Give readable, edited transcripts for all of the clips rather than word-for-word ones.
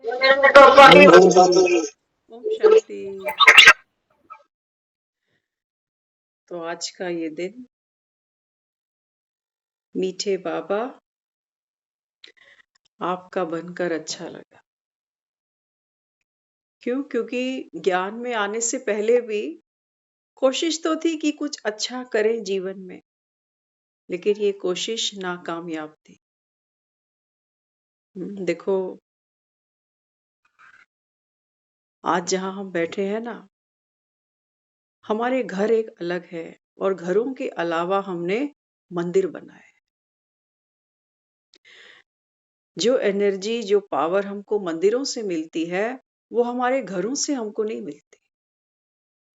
ओम शांति। तो आज का ये दिन मीठे बाबा आपका बनकर अच्छा लगा। क्यों? क्योंकि ज्ञान में आने से पहले भी कोशिश तो थी कि कुछ अच्छा करें जीवन में, लेकिन ये कोशिश नाकामयाब थी। देखो, आज जहां हम बैठे हैं ना, हमारे घर एक अलग है और घरों के अलावा हमने मंदिर बनाए। जो एनर्जी, जो पावर हमको मंदिरों से मिलती है, वो हमारे घरों से हमको नहीं मिलती।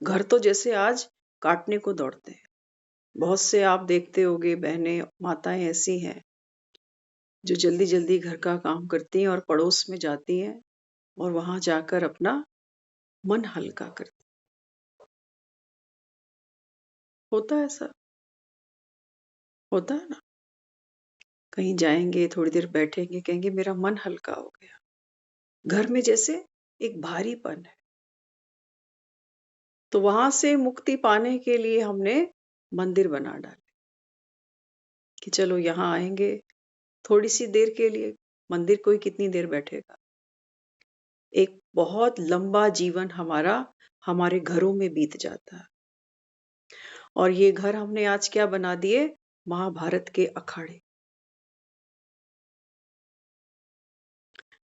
घर तो जैसे आज काटने को दौड़ते हैं। बहुत से आप देखते होंगे बहनें, माताएं ऐसी हैं जो जल्दी जल्दी घर का काम करती हैं और पड़ोस में जाती हैं और वहां जाकर अपना मन हल्का करती। होता है ऐसा, होता है ना। कहीं जाएंगे, थोड़ी देर बैठेंगे, कहेंगे मेरा मन हल्का हो गया। घर में जैसे एक भारीपन है। तो वहां से मुक्ति पाने के लिए हमने मंदिर बना डाले कि चलो यहाँ आएंगे थोड़ी सी देर के लिए। मंदिर कोई कितनी देर बैठेगा। एक बहुत लंबा जीवन हमारा हमारे घरों में बीत जाता है। और ये घर हमने आज क्या बना दिए? महाभारत के अखाड़े।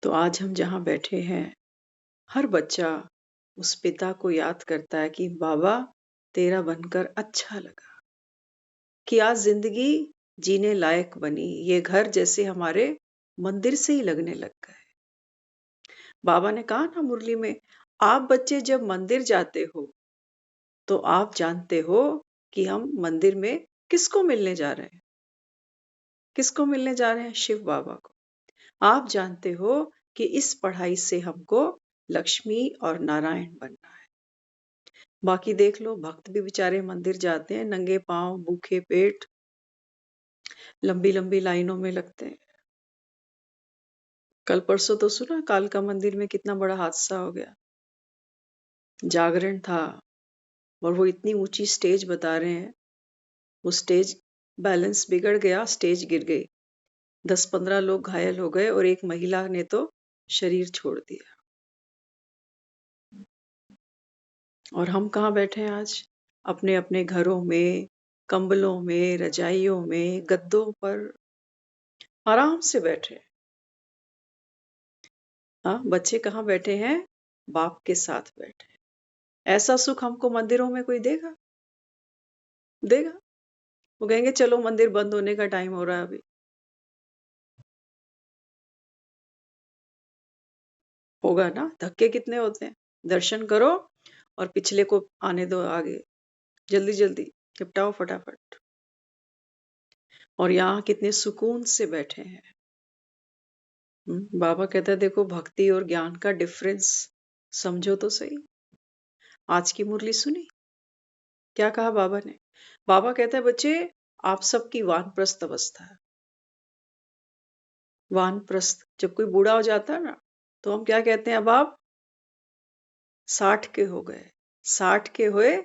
तो आज हम जहां बैठे हैं, हर बच्चा उस पिता को याद करता है कि बाबा तेरा बनकर अच्छा लगा, कि आज जिंदगी जीने लायक बनी। ये घर जैसे हमारे मंदिर से ही लगने लग गए। बाबा ने कहा ना मुरली में, आप बच्चे जब मंदिर जाते हो तो आप जानते हो कि हम मंदिर में किसको मिलने जा रहे हैं। किसको मिलने जा रहे हैं? शिव बाबा को। आप जानते हो कि इस पढ़ाई से हमको लक्ष्मी और नारायण बनना है। बाकी देख लो, भक्त भी बेचारे मंदिर जाते हैं नंगे पांव, भूखे पेट, लंबी लंबी लाइनों में लगते हैं। कल परसों तो सुना, कालका मंदिर में कितना बड़ा हादसा हो गया। जागरण था और वो इतनी ऊंची स्टेज बता रहे हैं, वो स्टेज बैलेंस बिगड़ गया, स्टेज गिर गई। 10-15 लोग घायल हो गए और एक महिला ने तो शरीर छोड़ दिया। और हम कहाँ बैठे हैं आज? अपने अपने घरों में, कंबलों में, रजाइयों में, गद्दों पर आराम से बैठे। हाँ, बच्चे कहाँ बैठे हैं? बाप के साथ बैठे। ऐसा सुख हमको मंदिरों में कोई देगा? देगा? वो कहेंगे चलो मंदिर बंद होने का टाइम हो रहा है अभी। होगा ना? धक्के कितने होते हैं। दर्शन करो और पिछले को आने दो आगे, जल्दी जल्दी निपटाओ फटाफट। और यहाँ कितने सुकून से बैठे हैं। बाबा कहता है देखो, भक्ति और ज्ञान का डिफरेंस समझो तो सही। आज की मुरली सुनी? क्या कहा बाबा ने? बाबा कहता है बच्चे, आप सबकी वानप्रस्थ अवस्था है। वानप्रस्थ, जब कोई बूढ़ा हो जाता है ना, तो हम क्या कहते हैं? अब आप 60 के हो गए, 60 के हुए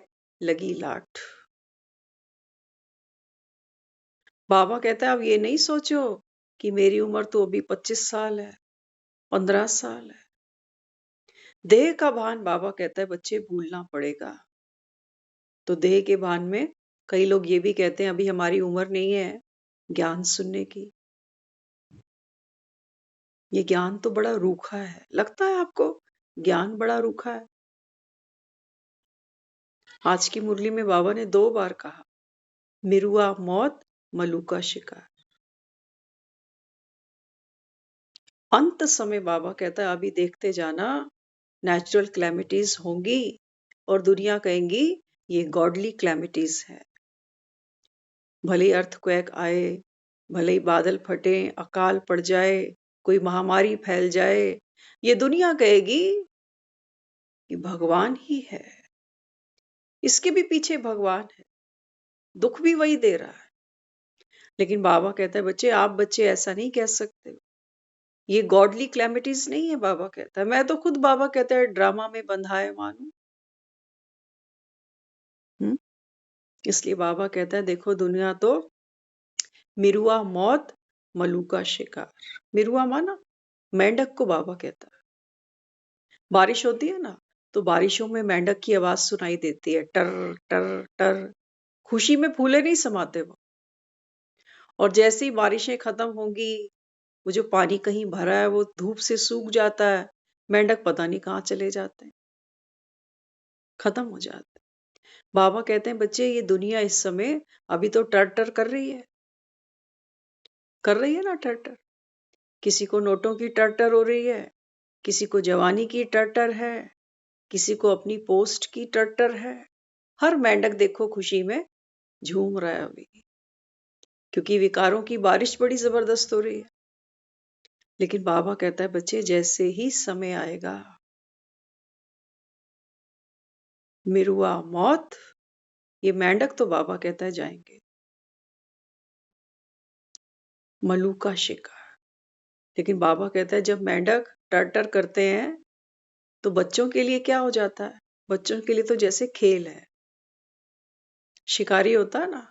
लगी लाठ। बाबा कहता है अब ये नहीं सोचो कि मेरी उम्र तो अभी 25 साल है, 15 साल है। देह का भान बाबा कहता है बच्चे भूलना पड़ेगा। तो देह के भान में कई लोग ये भी कहते हैं अभी हमारी उम्र नहीं है ज्ञान सुनने की। ये ज्ञान तो बड़ा रूखा है। लगता है आपको ज्ञान बड़ा रूखा है? आज की मुरली में बाबा ने 2 बार कहा, मिरुआ मौत, मलूका शिकार। अंत समय बाबा कहता है अभी देखते जाना, नेचुरल क्लैमिटीज होंगी और दुनिया कहेंगी ये गॉडली क्लैमिटीज है। भले ही अर्थक्वेक आए, भले ही बादल फटे, अकाल पड़ जाए, कोई महामारी फैल जाए, ये दुनिया कहेगी कि भगवान ही है। इसके भी पीछे भगवान है, दुख भी वही दे रहा है। लेकिन बाबा कहता है बच्चे, आप बच्चे ऐसा नहीं कह सकते। ये गॉडली क्लैमिटीज नहीं है, बाबा कहता है। मैं तो खुद, बाबा कहता है, ड्रामा में बंधा है मानू। हम्म? इसलिए बाबा कहता है देखो, दुनिया तो मिरुआ मौत, मलूका शिकार। मिरुआ माना मेंढक को बाबा कहता है। बारिश होती है ना, तो बारिशों में मेंढक की आवाज सुनाई देती है, टर टर टर। खुशी में फूले नहीं समाते वो। और जैसे ही बारिशें खत्म होंगी, वो जो पानी कहीं भरा है वो धूप से सूख जाता है, मेंढक पता नहीं कहाँ चले जाते हैं, खत्म हो जाते हैं। बाबा कहते हैं बच्चे, ये दुनिया इस समय अभी तो टर टर कर रही है, कर रही है ना टर टर। किसी को नोटों की टर टर हो रही है, किसी को जवानी की टर टर है, किसी को अपनी पोस्ट की टर टर है। हर मेंढक देखो खुशी में झूम रहा है अभी, क्योंकि विकारों की बारिश बड़ी जबरदस्त हो रही है। लेकिन बाबा कहता है बच्चे, जैसे ही समय आएगा, मिरुआ मौत, ये मेंढक तो बाबा कहता है जाएंगे, मलूका शिकार। लेकिन बाबा कहता है जब मेंढक टर टर करते हैं, तो बच्चों के लिए क्या हो जाता है? बच्चों के लिए तो जैसे खेल है। शिकारी होता है ना,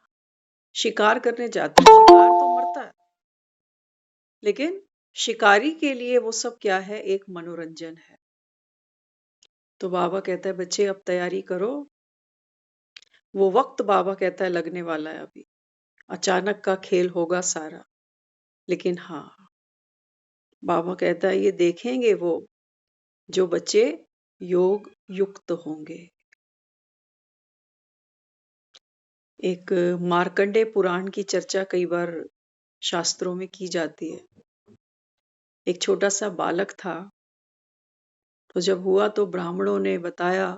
शिकार करने जाता है, शिकार तो मरता है, लेकिन शिकारी के लिए वो सब क्या है? एक मनोरंजन है। तो बाबा कहता है बच्चे, अब तैयारी करो। वो वक्त, बाबा कहता है, लगने वाला है अभी। अचानक का खेल होगा सारा। लेकिन हाँ, बाबा कहता है ये देखेंगे वो जो बच्चे योग युक्त होंगे। एक मार्कंडे पुराण की चर्चा कई बार शास्त्रों में की जाती है। एक छोटा सा बालक था, तो जब हुआ तो ब्राह्मणों ने बताया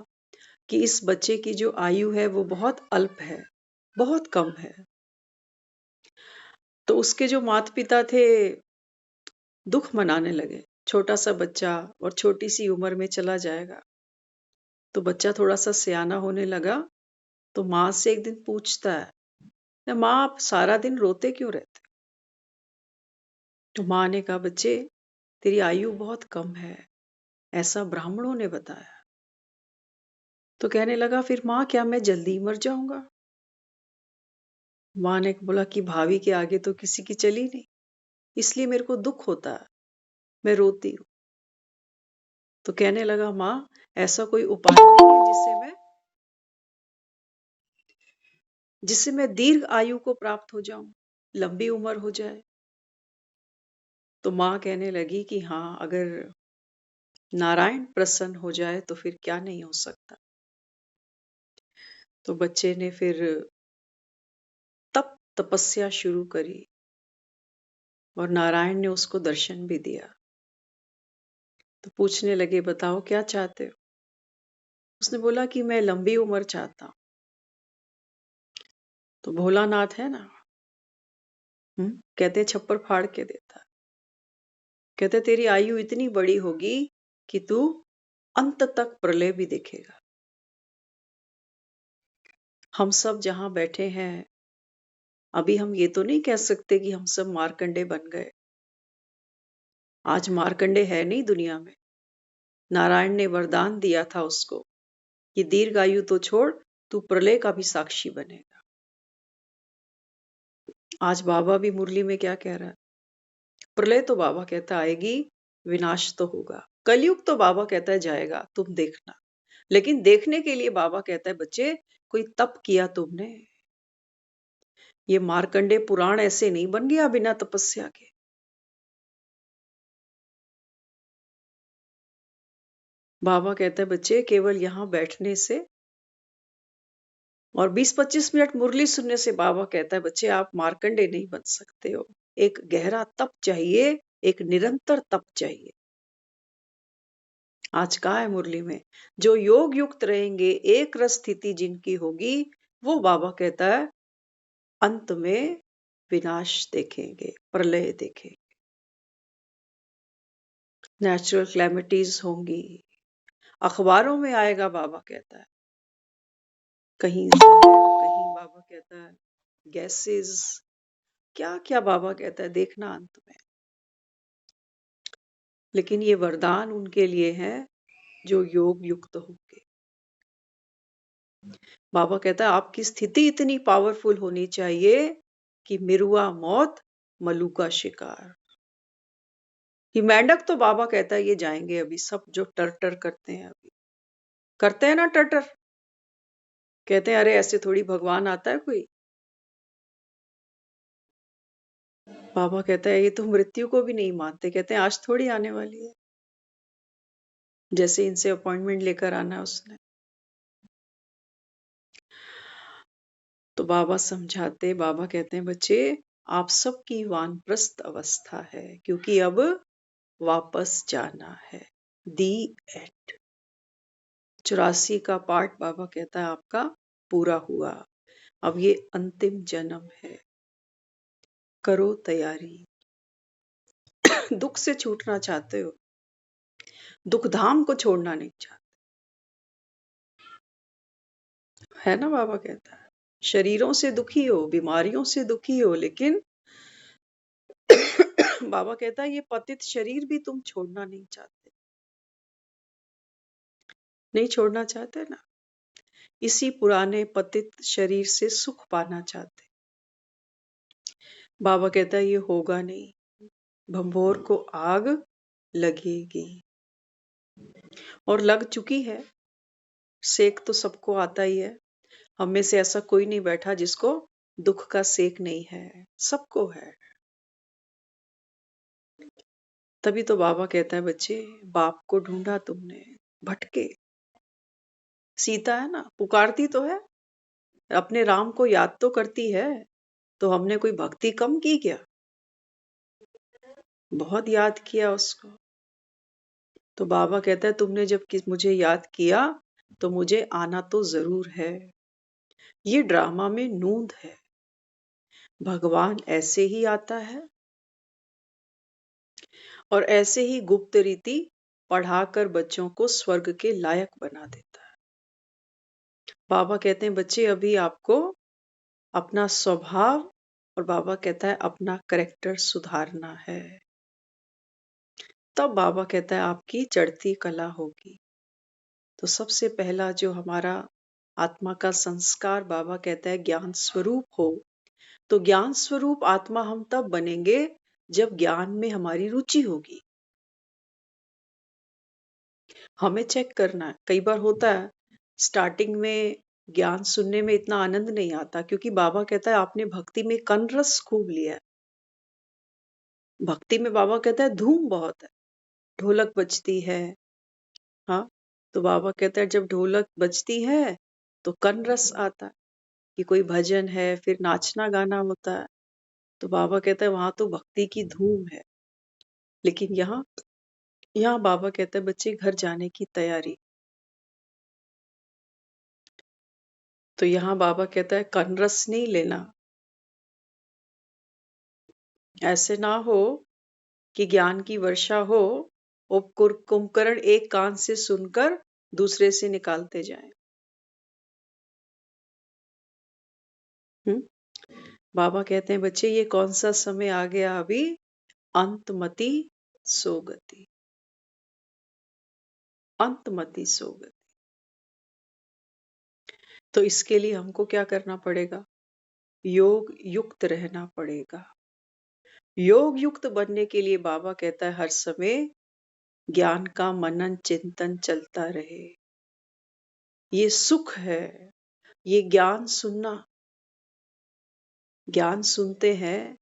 कि इस बच्चे की जो आयु है वो बहुत अल्प है, बहुत कम है। तो उसके जो माता पिता थे दुख मनाने लगे, छोटा सा बच्चा और छोटी सी उम्र में चला जाएगा। तो बच्चा थोड़ा सा सियाना होने लगा, तो माँ से एक दिन पूछता है, माँ आप सारा दिन रोते क्यों रहते? तो माँ ने कहा बच्चे, तेरी आयु बहुत कम है, ऐसा ब्राह्मणों ने बताया। तो कहने लगा फिर माँ, क्या मैं जल्दी मर जाऊंगा? माँ ने बोला कि भाभी के आगे तो किसी की चली नहीं, इसलिए मेरे को दुख होता है, मैं रोती हूँ। तो कहने लगा माँ, ऐसा कोई उपाय नहीं है जिससे मैं दीर्घ आयु को प्राप्त हो जाऊं, लंबी उम्र हो जाए? तो माँ कहने लगी कि हाँ, अगर नारायण प्रसन्न हो जाए तो फिर क्या नहीं हो सकता। तो बच्चे ने फिर तप तपस्या शुरू करी, और नारायण ने उसको दर्शन भी दिया। तो पूछने लगे बताओ क्या चाहते हो? उसने बोला कि मैं लंबी उम्र चाहता हूं। तो भोलानाथ है ना, कहते छप्पर फाड़ के देता। कहते तेरी आयु इतनी बड़ी होगी कि तू अंत तक प्रलय भी देखेगा। हम सब जहां बैठे हैं, अभी हम ये तो नहीं कह सकते कि हम सब मार्कंडे बन गए। आज मार्कंडे है नहीं दुनिया में। नारायण ने वरदान दिया था उसको कि दीर्घायु तो छोड़, तू प्रलय का भी साक्षी बनेगा। आज बाबा भी मुरली में क्या कह रहा है? प्रलय तो बाबा कहता आएगी, विनाश तो होगा। कलयुग तो बाबा कहता है जाएगा, तुम देखना। लेकिन देखने के लिए बाबा कहता है बच्चे, कोई तप किया तुमने? ये मार्कंडे पुराण ऐसे नहीं बन गया बिना तपस्या के। बाबा कहता है बच्चे, केवल यहां बैठने से और 20-25 मिनट मुरली सुनने से, बाबा कहता है बच्चे, आप मार्कंडे नहीं बन सकते हो। एक गहरा तप चाहिए, एक निरंतर तप चाहिए। आज कहा है मुरली में, जो योग युक्त रहेंगे, एक रस स्थिति जिनकी होगी, वो बाबा कहता है अंत में विनाश देखेंगे, प्रलय देखेंगे, नेचुरल क्लैमिटीज होंगी, अखबारों में आएगा। बाबा कहता है कहीं जहर, कहीं बाबा कहता है गैसेस, क्या क्या बाबा कहता है देखना अंत में। लेकिन ये वरदान उनके लिए है जो योग युक्त होंगे। बाबा कहता है आपकी स्थिति इतनी पावरफुल होनी चाहिए कि मिरुआ मौत मलुका शिकार। ये मेंढक तो बाबा कहता है ये जाएंगे अभी, सब जो टर टर करते हैं अभी, करते हैं ना टर टर, कहते हैं अरे ऐसे थोड़ी भगवान आता है कोई। बाबा कहता है ये तो मृत्यु को भी नहीं मानते, कहते हैं आज थोड़ी आने वाली है, जैसे इनसे अपॉइंटमेंट लेकर आना है उसने। तो बाबा समझाते, बाबा कहते हैं बच्चे आप सबकी वानप्रस्थ अवस्था है, क्योंकि अब वापस जाना है। दी एंड। 84 का पार्ट बाबा कहता है आपका पूरा हुआ, अब ये अंतिम जन्म है, करो तैयारी। दुख से छूटना चाहते हो, दुख धाम को छोड़ना नहीं चाहते, है ना। बाबा कहता है शरीरों से दुखी हो, बीमारियों से दुखी हो, लेकिन बाबा कहता है ये पतित शरीर भी तुम छोड़ना नहीं चाहते, नहीं छोड़ना चाहते ना। इसी पुराने पतित शरीर से सुख पाना चाहते। बाबा कहता है ये होगा नहीं, भंभोर को आग लगेगी, और लग चुकी है। सेक तो सबको आता ही है, हम में से ऐसा कोई नहीं बैठा जिसको दुख का सेक नहीं है, सबको है। तभी तो बाबा कहता है बच्चे बाप को ढूंढा तुमने, भटके। सीता है ना, पुकारती तो है, अपने राम को याद तो करती है, तो हमने कोई भक्ति कम की क्या? बहुत याद किया उसको। तो बाबा कहता है तुमने जब मुझे याद किया तो मुझे आना तो जरूर है। ये ड्रामा में नूंद है, भगवान ऐसे ही आता है और ऐसे ही गुप्त रीति पढ़ाकर बच्चों को स्वर्ग के लायक बना देता है। बाबा कहते हैं बच्चे अभी आपको अपना स्वभाव और बाबा कहता है अपना करेक्टर सुधारना है, तब बाबा कहता है आपकी चढ़ती कला होगी। तो सबसे पहला जो हमारा आत्मा का संस्कार बाबा कहता है ज्ञान स्वरूप हो। तो ज्ञान स्वरूप आत्मा हम तब बनेंगे जब ज्ञान में हमारी रुचि होगी। हमें चेक करना है, कई बार होता है स्टार्टिंग में ज्ञान सुनने में इतना आनंद नहीं आता, क्योंकि बाबा कहता है आपने भक्ति में कनरस खूब लिया है। भक्ति में बाबा कहता है धूम बहुत है, ढोलक बजती है। हाँ, तो बाबा कहता है जब ढोलक बजती है तो कनरस आता है कि कोई भजन है, फिर नाचना गाना होता है। तो बाबा कहता है वहां तो भक्ति की धूम है। लेकिन यहाँ यहाँ बाबा कहता है बच्चे घर जाने की तैयारी। तो यहाँ बाबा कहता है कनरस नहीं लेना, ऐसे ना हो कि ज्ञान की वर्षा हो और कुंभकर्ण एक कान से सुनकर दूसरे से निकालते जाएं। बाबा कहते हैं बच्चे ये कौन सा समय आ गया अभी, अंतमति सोगति, अंतमति सोगति। तो इसके लिए हमको क्या करना पड़ेगा, योग युक्त रहना पड़ेगा। योग युक्त बनने के लिए बाबा कहता है हर समय ज्ञान का मनन चिंतन चलता रहे। ये सुख है, ये ज्ञान सुनना। ज्ञान सुनते हैं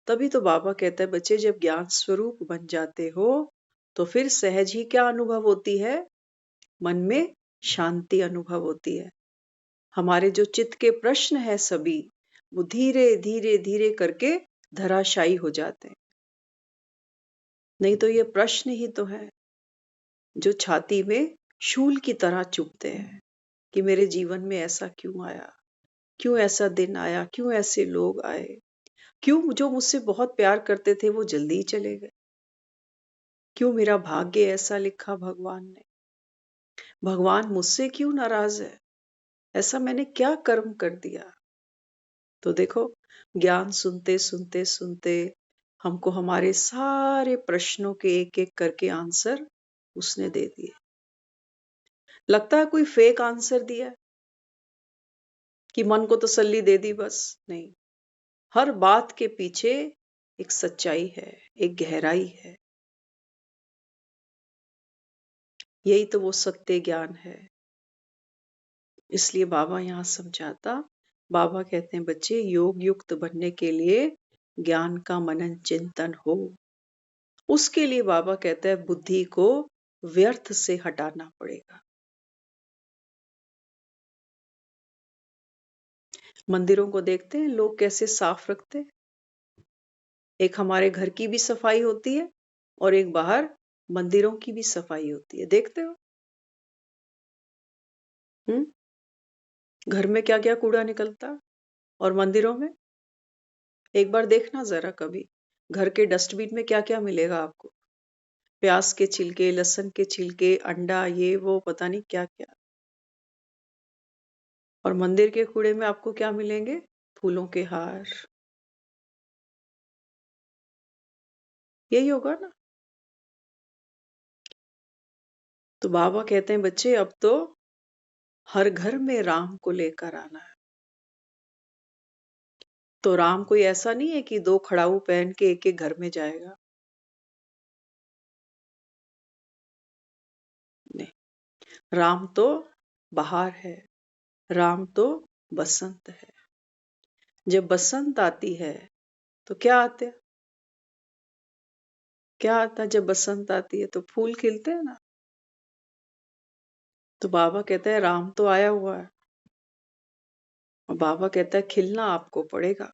तभी तो बाबा कहता है बच्चे जब ज्ञान स्वरूप बन जाते हो तो फिर सहज ही क्या अनुभव होती है, मन में शांति अनुभव होती है। हमारे जो चित्त के प्रश्न है सभी, वो धीरे धीरे धीरे करके धराशायी हो जाते हैं। नहीं तो ये प्रश्न ही तो है जो छाती में शूल की तरह चुभते हैं कि मेरे जीवन में ऐसा क्यों आया, क्यों ऐसा दिन आया, क्यों ऐसे लोग आए, क्यों जो मुझसे बहुत प्यार करते थे वो जल्दी ही चले गए, क्यों मेरा भाग्य ऐसा लिखा भगवान ने, भगवान मुझसे क्यों नाराज है, ऐसा मैंने क्या कर्म कर दिया। तो देखो ज्ञान सुनते सुनते सुनते हमको हमारे सारे प्रश्नों के एक-एक करके आंसर उसने दे दिए। लगता है कोई फेक आंसर दिया है कि मन को तसल्ली दे दी बस, नहीं। हर बात के पीछे एक सच्चाई है, एक गहराई है। यही तो वो सत्य ज्ञान है। इसलिए बाबा यहाँ समझाता, बाबा कहते हैं बच्चे योग युक्त बनने के लिए ज्ञान का मनन चिंतन हो। उसके लिए बाबा कहता है बुद्धि को व्यर्थ से हटाना पड़ेगा। मंदिरों को देखते हैं लोग कैसे साफ रखते हैं। एक हमारे घर की भी सफाई होती है और एक बाहर मंदिरों की भी सफाई होती है, देखते हो? हम्म। घर में क्या क्या कूड़ा निकलता और मंदिरों में एक बार देखना जरा कभी, घर के डस्टबिन में क्या क्या मिलेगा आपको। प्याज के छिलके, लहसुन के छिलके, अंडा, ये वो पता नहीं क्या क्या। और मंदिर के कूड़े में आपको क्या मिलेंगे? फूलों के हार। यही होगा ना। तो बाबा कहते हैं बच्चे अब तो हर घर में राम को लेकर आना है। तो राम कोई ऐसा नहीं है कि दो खड़ाऊ पहन के एक एक घर में जाएगा। नहीं, राम तो बाहर है। राम तो बसंत है। जब बसंत आती है तो क्या आते हैं? क्या आता है जब बसंत आती है? तो फूल खिलते हैं ना। तो बाबा कहते हैं राम तो आया हुआ है। और बाबा कहता है खिलना आपको पड़ेगा,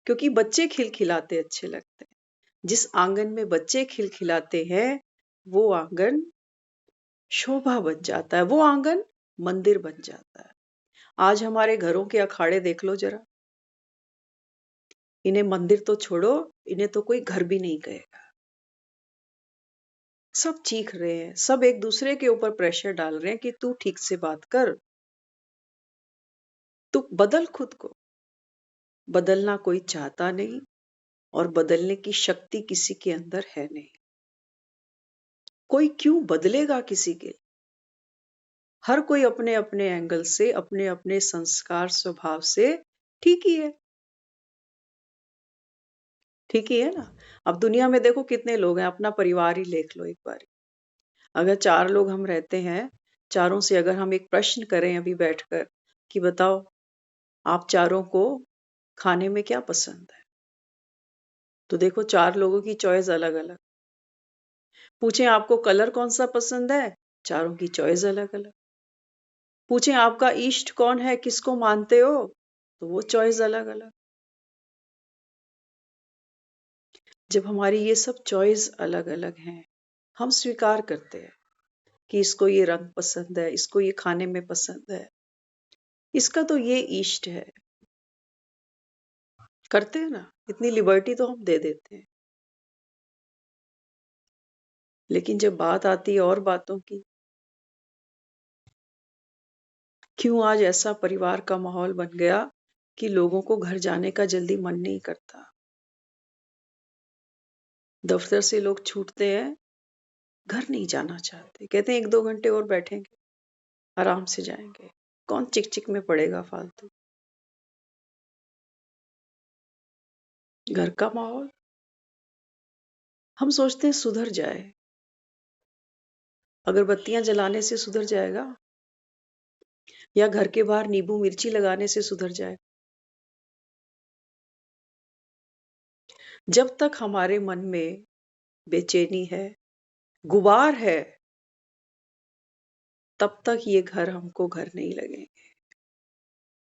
क्योंकि बच्चे खिलखिलाते अच्छे लगते हैं। जिस आंगन में बच्चे खिलखिलाते हैं वो आंगन शोभा बन जाता है, वो आंगन मंदिर बन जाता है। आज हमारे घरों के अखाड़े देख लो जरा। इन्हें मंदिर तो छोड़ो, इन्हें तो कोई घर भी नहीं कहेगा। सब चीख रहे हैं, सब एक दूसरे के ऊपर प्रेशर डाल रहे हैं कि तू ठीक से बात कर, तू बदल खुद को। बदलना कोई चाहता नहीं और बदलने की शक्ति किसी के अंदर है नहीं। कोई क्यों बदलेगा किसी के? हर कोई अपने अपने एंगल से, अपने अपने संस्कार स्वभाव से ठीक ही है। ठीक ही है ना। अब दुनिया में देखो कितने लोग हैं, अपना परिवार ही देख लो एक बार। अगर 4 लोग हम रहते हैं, चारों से अगर हम एक प्रश्न करें अभी बैठकर कि बताओ आप चारों को खाने में क्या पसंद है? तो देखो 4 लोगों की चॉइस अलग-अलग। पूछें आपको कलर कौन-सा पसंद है? चारों की चॉइस अलग-अलग। पूछें आपका इष्ट कौन है, किसको मानते हो? तो वो चॉइस अलग-अलग। जब हमारी ये सब चॉइस अलग-अलग हैं, हम स्वीकार करते हैं कि इसको ये रंग पसंद है, इसको ये खाने में पसंद है, इसका तो ये इष्ट है। करते हैं ना, इतनी लिबर्टी तो हम दे देते हैं। लेकिन जब बात आती है और बातों की, क्यों आज ऐसा परिवार का माहौल बन गया कि लोगों को घर जाने का जल्दी मन नहीं करता। दफ्तर से लोग छूटते हैं, घर नहीं जाना चाहते, कहते हैं 1-2 घंटे और बैठेंगे, आराम से जाएंगे। कौन चिक चिक में पड़ेगा फालतू। घर का माहौल हम सोचते हैं सुधर जाए, अगरबत्तियां जलाने से सुधर जाएगा या घर के बाहर नींबू मिर्ची लगाने से सुधर जाएगा। जब तक हमारे मन में बेचैनी है, गुबार है, तब तक ये घर हमको घर नहीं लगेंगे।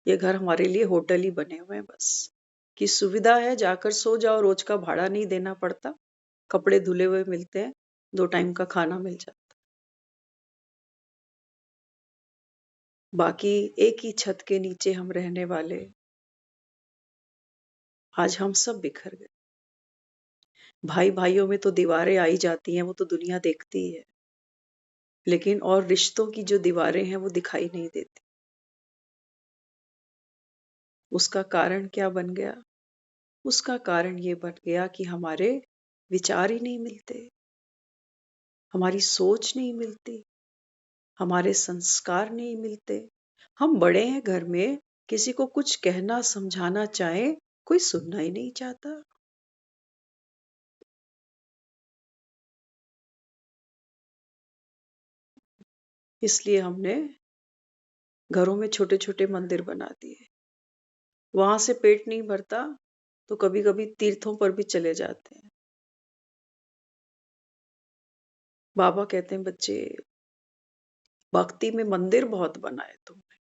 ये घर हमारे लिए होटल ही बने हुए हैं बस, कि सुविधा है जाकर सो जाओ, रोज का भाड़ा नहीं देना पड़ता, कपड़े धुले हुए मिलते हैं, 2 टाइम का खाना मिल जाता। बाकी एक ही छत के नीचे हम रहने वाले, आज हम सब बिखर गए। भाई भाइयों में तो दीवारें आई जाती हैं, वो तो दुनिया देखती ही है, लेकिन और रिश्तों की जो दीवारें हैं वो दिखाई नहीं देती। उसका कारण क्या बन गया? उसका कारण ये बन गया कि हमारे विचार ही नहीं मिलते, हमारी सोच नहीं मिलती, हमारे संस्कार नहीं मिलते। हम बड़े हैं घर में, किसी को कुछ कहना समझाना चाहे, कोई सुनना ही नहीं चाहता। इसलिए हमने घरों में छोटे-छोटे मंदिर बना दिए। वहां से पेट नहीं भरता तो कभी-कभी तीर्थों पर भी चले जाते हैं। बाबा कहते हैं बच्चे, भक्ति में मंदिर बहुत बनाए तुमने,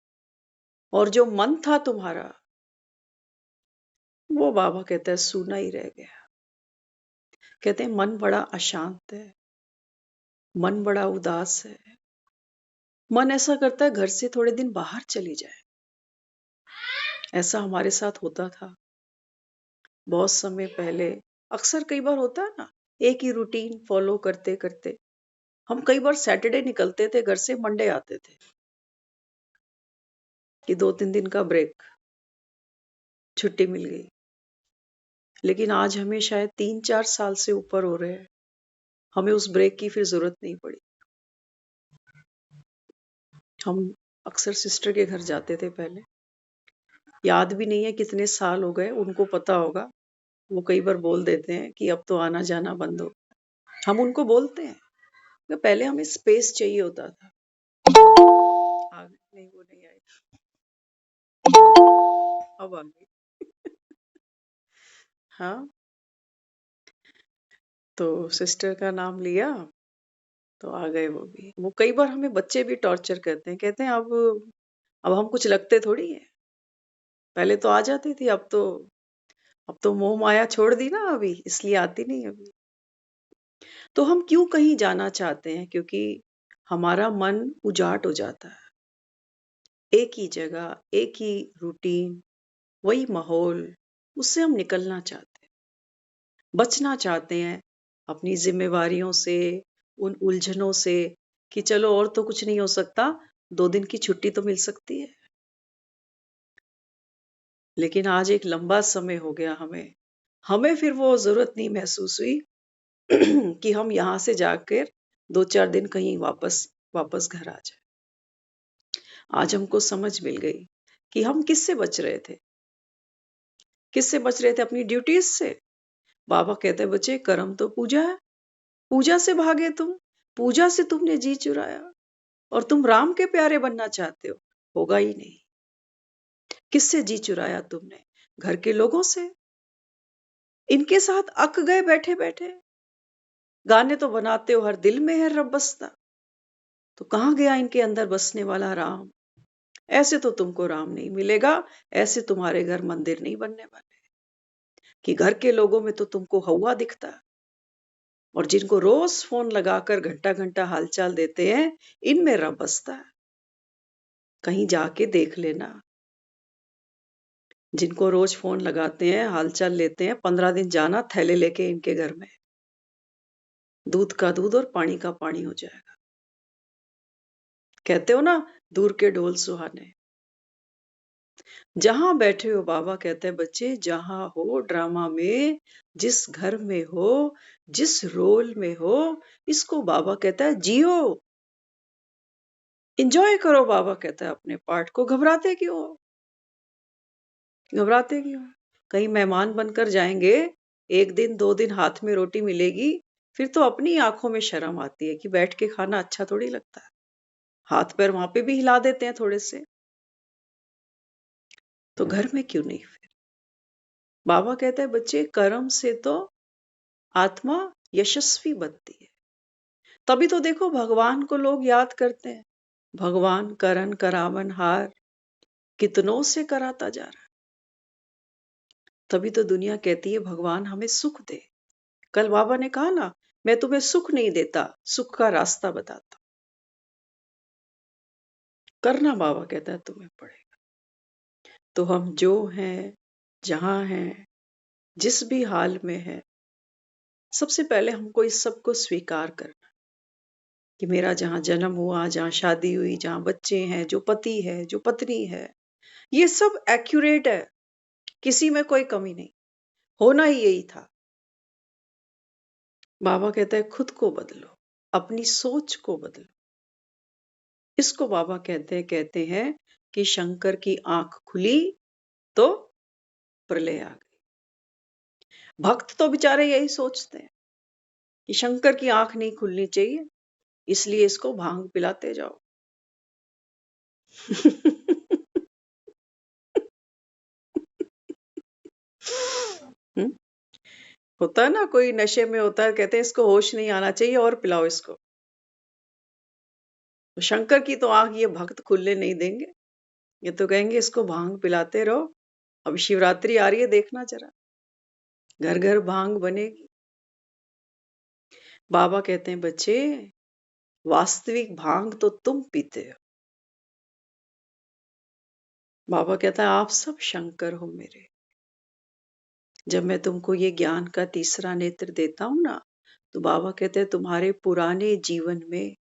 और जो मन था तुम्हारा, वो बाबा कहता है सूना ही रह गया। कहते हैं मन बड़ा अशांत है, मन बड़ा उदास है, मन ऐसा करता है घर से थोड़े दिन बाहर चली जाए। ऐसा हमारे साथ होता था बहुत समय पहले। अक्सर कई बार होता है ना, एक ही रूटीन फॉलो करते करते हम कई बार सैटरडे निकलते थे घर से, मंडे आते थे कि 2-3 दिन का ब्रेक, छुट्टी मिल गई। लेकिन आज हमें शायद 3-4 साल से ऊपर हो रहे हैं, हमें उस ब्रेक की फिर जरूरत नहीं पड़ी। हम अक्सर सिस्टर के घर जाते थे पहले, याद भी नहीं है कितने साल हो गए, उनको पता होगा। वो कई बार बोल देते हैं कि अब तो आना जाना बंद हो। हम उनको बोलते हैं कि पहले हमें स्पेस चाहिए होता था। नहीं, वो नहीं आई, अब आ गई। हाँ, तो सिस्टर का नाम लिया तो आ गए वो भी। वो कई बार हमें बच्चे भी टॉर्चर करते हैं, कहते हैं अब हम कुछ लगते थोड़ी हैं, पहले तो आ जाती थी, अब तो मोह माया छोड़ दी ना अभी, इसलिए आती नहीं अभी। तो हम क्यों कहीं जाना चाहते हैं? क्योंकि हमारा मन उजाट हो जाता है। एक ही जगह, एक ही रूटीन, वही माहौल, उससे हम निकलना चाहते हैं, बचना चाहते हैं अपनी जिम्मेवारियों से, उन उलझनों से कि चलो और तो कुछ नहीं हो सकता, 2 दिन की छुट्टी तो मिल सकती है। लेकिन आज एक लंबा समय हो गया हमें, हमें फिर वो जरूरत नहीं महसूस हुई कि हम यहाँ से जाकर 2-4 दिन कहीं वापस वापस घर आ जाए। आज हमको समझ मिल गई कि हम किससे बच रहे थे, किससे बच रहे थे? अपनी ड्यूटीज से। बाबा कहते हैं बच्चे, कर्म तो पूजा है, पूजा से भागे तुम, पूजा से तुमने जी चुराया और तुम राम के प्यारे बनना चाहते हो, होगा ही नहीं। किससे जी चुराया तुमने? घर के लोगों से। इनके साथ अक गए बैठे बैठे, गाने तो बनाते हो हर दिल में है रब बसता, तो कहाँ गया इनके अंदर बसने वाला राम? ऐसे तो तुमको राम नहीं मिलेगा, ऐसे तुम्हारे घर मंदिर नहीं बनने वाले, कि घर के लोगों में तो तुमको हौवा दिखता, और जिनको रोज फोन लगाकर घंटा घंटा हालचाल देते हैं, इनमें रब बसता है। कहीं जाके देख लेना, जिनको रोज फोन लगाते हैं, हालचाल लेते हैं, 15 दिन जाना थैले लेके इनके घर में, दूध का दूध और पानी का पानी हो जाएगा। कहते हो ना, दूर के ढोल सुहाने। जहां बैठे हो, बाबा कहते हैं बच्चे, जहां हो ड्रामा में, जिस घर में हो, जिस रोल में हो, इसको बाबा कहता है जियो, एंजॉय करो। बाबा कहता है अपने पार्ट को। घबराते क्यों हो? घबराते क्यों? कहीं मेहमान बनकर जाएंगे, 1 दिन 2 दिन हाथ में रोटी मिलेगी, फिर तो अपनी आंखों में शर्म आती है कि बैठ के खाना अच्छा थोड़ी लगता है। हाथ पैर वहां पे भी हिला देते हैं थोड़े से, तो घर में क्यों नहीं फिर? बाबा कहता है बच्चे, कर्म से तो आत्मा यशस्वी बनती है। तभी तो देखो भगवान को लोग याद करते हैं, भगवान करन करावन हार, कितनों से कराता जा रहा है। तभी तो दुनिया कहती है भगवान हमें सुख दे। कल बाबा ने कहा ना, मैं तुम्हें सुख नहीं देता, सुख का रास्ता बताता। करना बाबा कहता है तुम्हें पड़ेगा। तो हम जो हैं, जहां हैं, जिस भी हाल में है, सबसे पहले हमको इस सब को स्वीकार करना कि मेरा जहां जन्म हुआ, जहां शादी हुई, जहां बच्चे हैं, जो पति है, जो पत्नी है, ये सब एक्यूरेट है, किसी में कोई कमी नहीं। होना ही यही था। बाबा कहता है खुद को बदलो, अपनी सोच को बदलो। इसको बाबा कहते हैं कि शंकर की आंख खुली तो प्रलय आ गई। भक्त तो बेचारे यही सोचते हैं कि शंकर की आंख नहीं खुलनी चाहिए, इसलिए इसको भांग पिलाते जाओ। हम्म? होता है ना, कोई नशे में होता है, कहते हैं इसको होश नहीं आना चाहिए और पिलाओ इसको। तो शंकर की तो आंख ये भक्त खुलने नहीं देंगे। ये तो कहेंगे इसको भांग पिलाते रहो। अब शिवरात्रि आ रही है, देखना जरा, घर घर भांग बनेगी। बाबा कहते हैं बच्चे, वास्तविक भांग तो तुम पीते हो। बाबा कहता है आप सब शंकर हो मेरे। जब मैं तुमको ये ज्ञान का तीसरा नेत्र देता हूं ना, तो बाबा कहते हैं तुम्हारे पुराने जीवन में,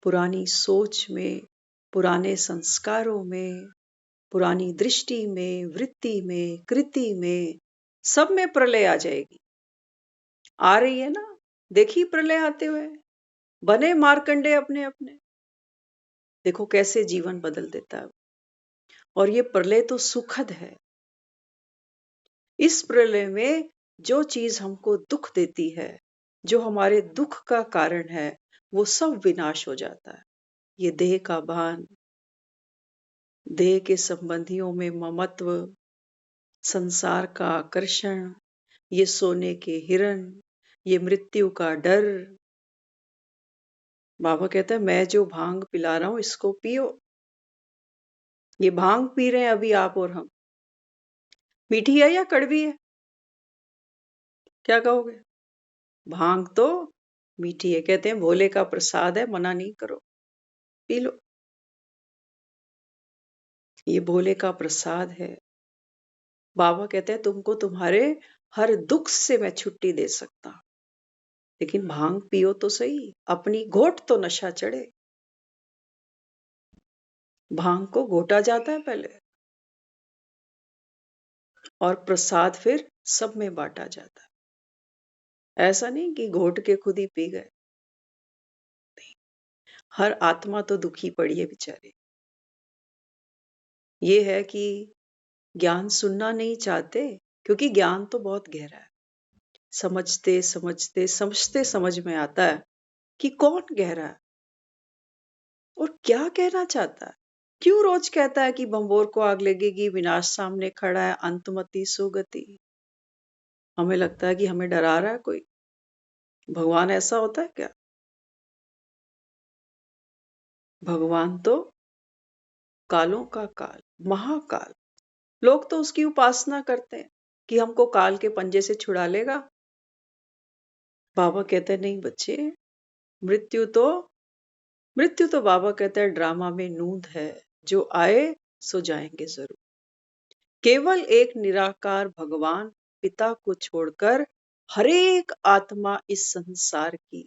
पुरानी सोच में, पुराने संस्कारों में, पुरानी दृष्टि में, वृत्ति में, कृति में, सब में प्रलय आ जाएगी। आ रही है ना, देखी प्रलय आते हुए। बने मार्कंडे अपने अपने, देखो कैसे जीवन बदल देता है। और ये प्रलय तो सुखद है। इस प्रलय में जो चीज हमको दुख देती है, जो हमारे दुख का कारण है, वो सब विनाश हो जाता है। ये देह का भान, देह के संबंधियों में ममत्व, संसार का आकर्षण, ये सोने के हिरण, ये मृत्यु का डर। बाबा कहता है मैं जो भांग पिला रहा हूं इसको पियो। ये भांग पी रहे हैं अभी आप और हम। मीठी है या कड़वी है? क्या कहोगे? भांग तो मीठी है। कहते हैं भोले का प्रसाद है, मना नहीं करो, पी लो। ये भोले का प्रसाद है। बाबा कहते हैं तुमको तुम्हारे हर दुख से मैं छुट्टी दे सकता, लेकिन भांग पियो तो सही, अपनी घोट तो नशा चढ़े। भांग को घोटा जाता है पहले, और प्रसाद फिर सब में बांटा जाता है। ऐसा नहीं कि घोट के खुद ही पी गए। हर आत्मा तो दुखी पड़ी है बेचारी। ये है कि ज्ञान सुनना नहीं चाहते, क्योंकि ज्ञान तो बहुत गहरा है। समझते समझते समझते समझ में आता है कि कौन गहरा है और क्या कहना चाहता है। क्यों रोज कहता है कि बंबोर को आग लगेगी, विनाश सामने खड़ा है, अंतमति सुगति। हमें लगता है कि हमें डरा रहा है कोई। भगवान ऐसा होता है क्या? भगवान तो कालों का काल, महाकाल। लोग तो उसकी उपासना करते हैं कि हमको काल के पंजे से छुड़ा लेगा। बाबा कहते हैं नहीं बच्चे, मृत्यु तो मृत्यु तो बाबा कहता है ड्रामा में नूंद है, जो आए सो जाएंगे जरूर। केवल एक निराकार भगवान पिता को छोड़कर हरेक आत्मा इस संसार की,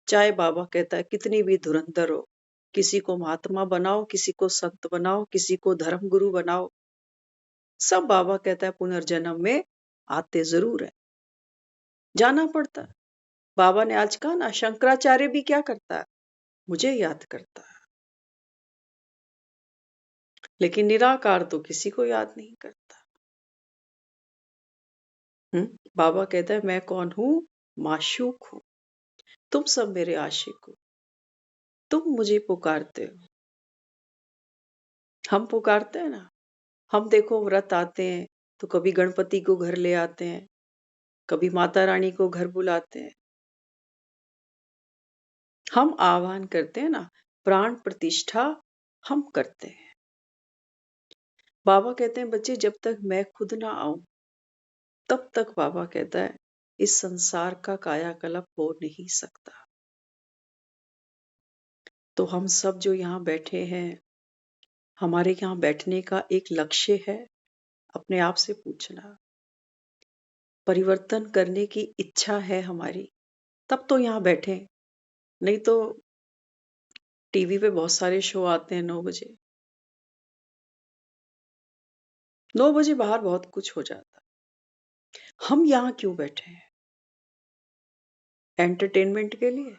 चाहे बाबा कहता है कितनी भी धुरंधर हो, किसी को महात्मा बनाओ, किसी को संत बनाओ, किसी को धर्म गुरु बनाओ, सब बाबा कहता है पुनर्जन्म में आते जरूर है, जाना पड़ता है। बाबा ने आज कहा ना, शंकराचार्य भी क्या करता है, मुझे याद करता है, लेकिन निराकार तो किसी को याद नहीं करता। बाबा कहता है मैं कौन हूं? माशूक हूं। तुम सब मेरे आशिक हो, तुम मुझे पुकारते हो। हम पुकारते हैं ना। हम देखो व्रत आते हैं तो कभी गणपति को घर ले आते हैं, कभी माता रानी को घर बुलाते हैं। हम आह्वान करते हैं ना, प्राण प्रतिष्ठा हम करते हैं। बाबा कहते हैं बच्चे जब तक मैं खुद ना आऊं, तब तक बाबा कहता है इस संसार का कायाकल्प हो नहीं सकता। तो हम सब जो यहाँ बैठे हैं, हमारे यहाँ बैठने का एक लक्ष्य है, अपने आप से पूछना। परिवर्तन करने की इच्छा है हमारी, तब तो यहाँ बैठे। नहीं तो टीवी पे बहुत सारे शो आते हैं 9 बजे। 9 बजे बाहर बहुत कुछ हो जाता है। हम यहाँ क्यों बैठे हैं? एंटरटेनमेंट के लिए?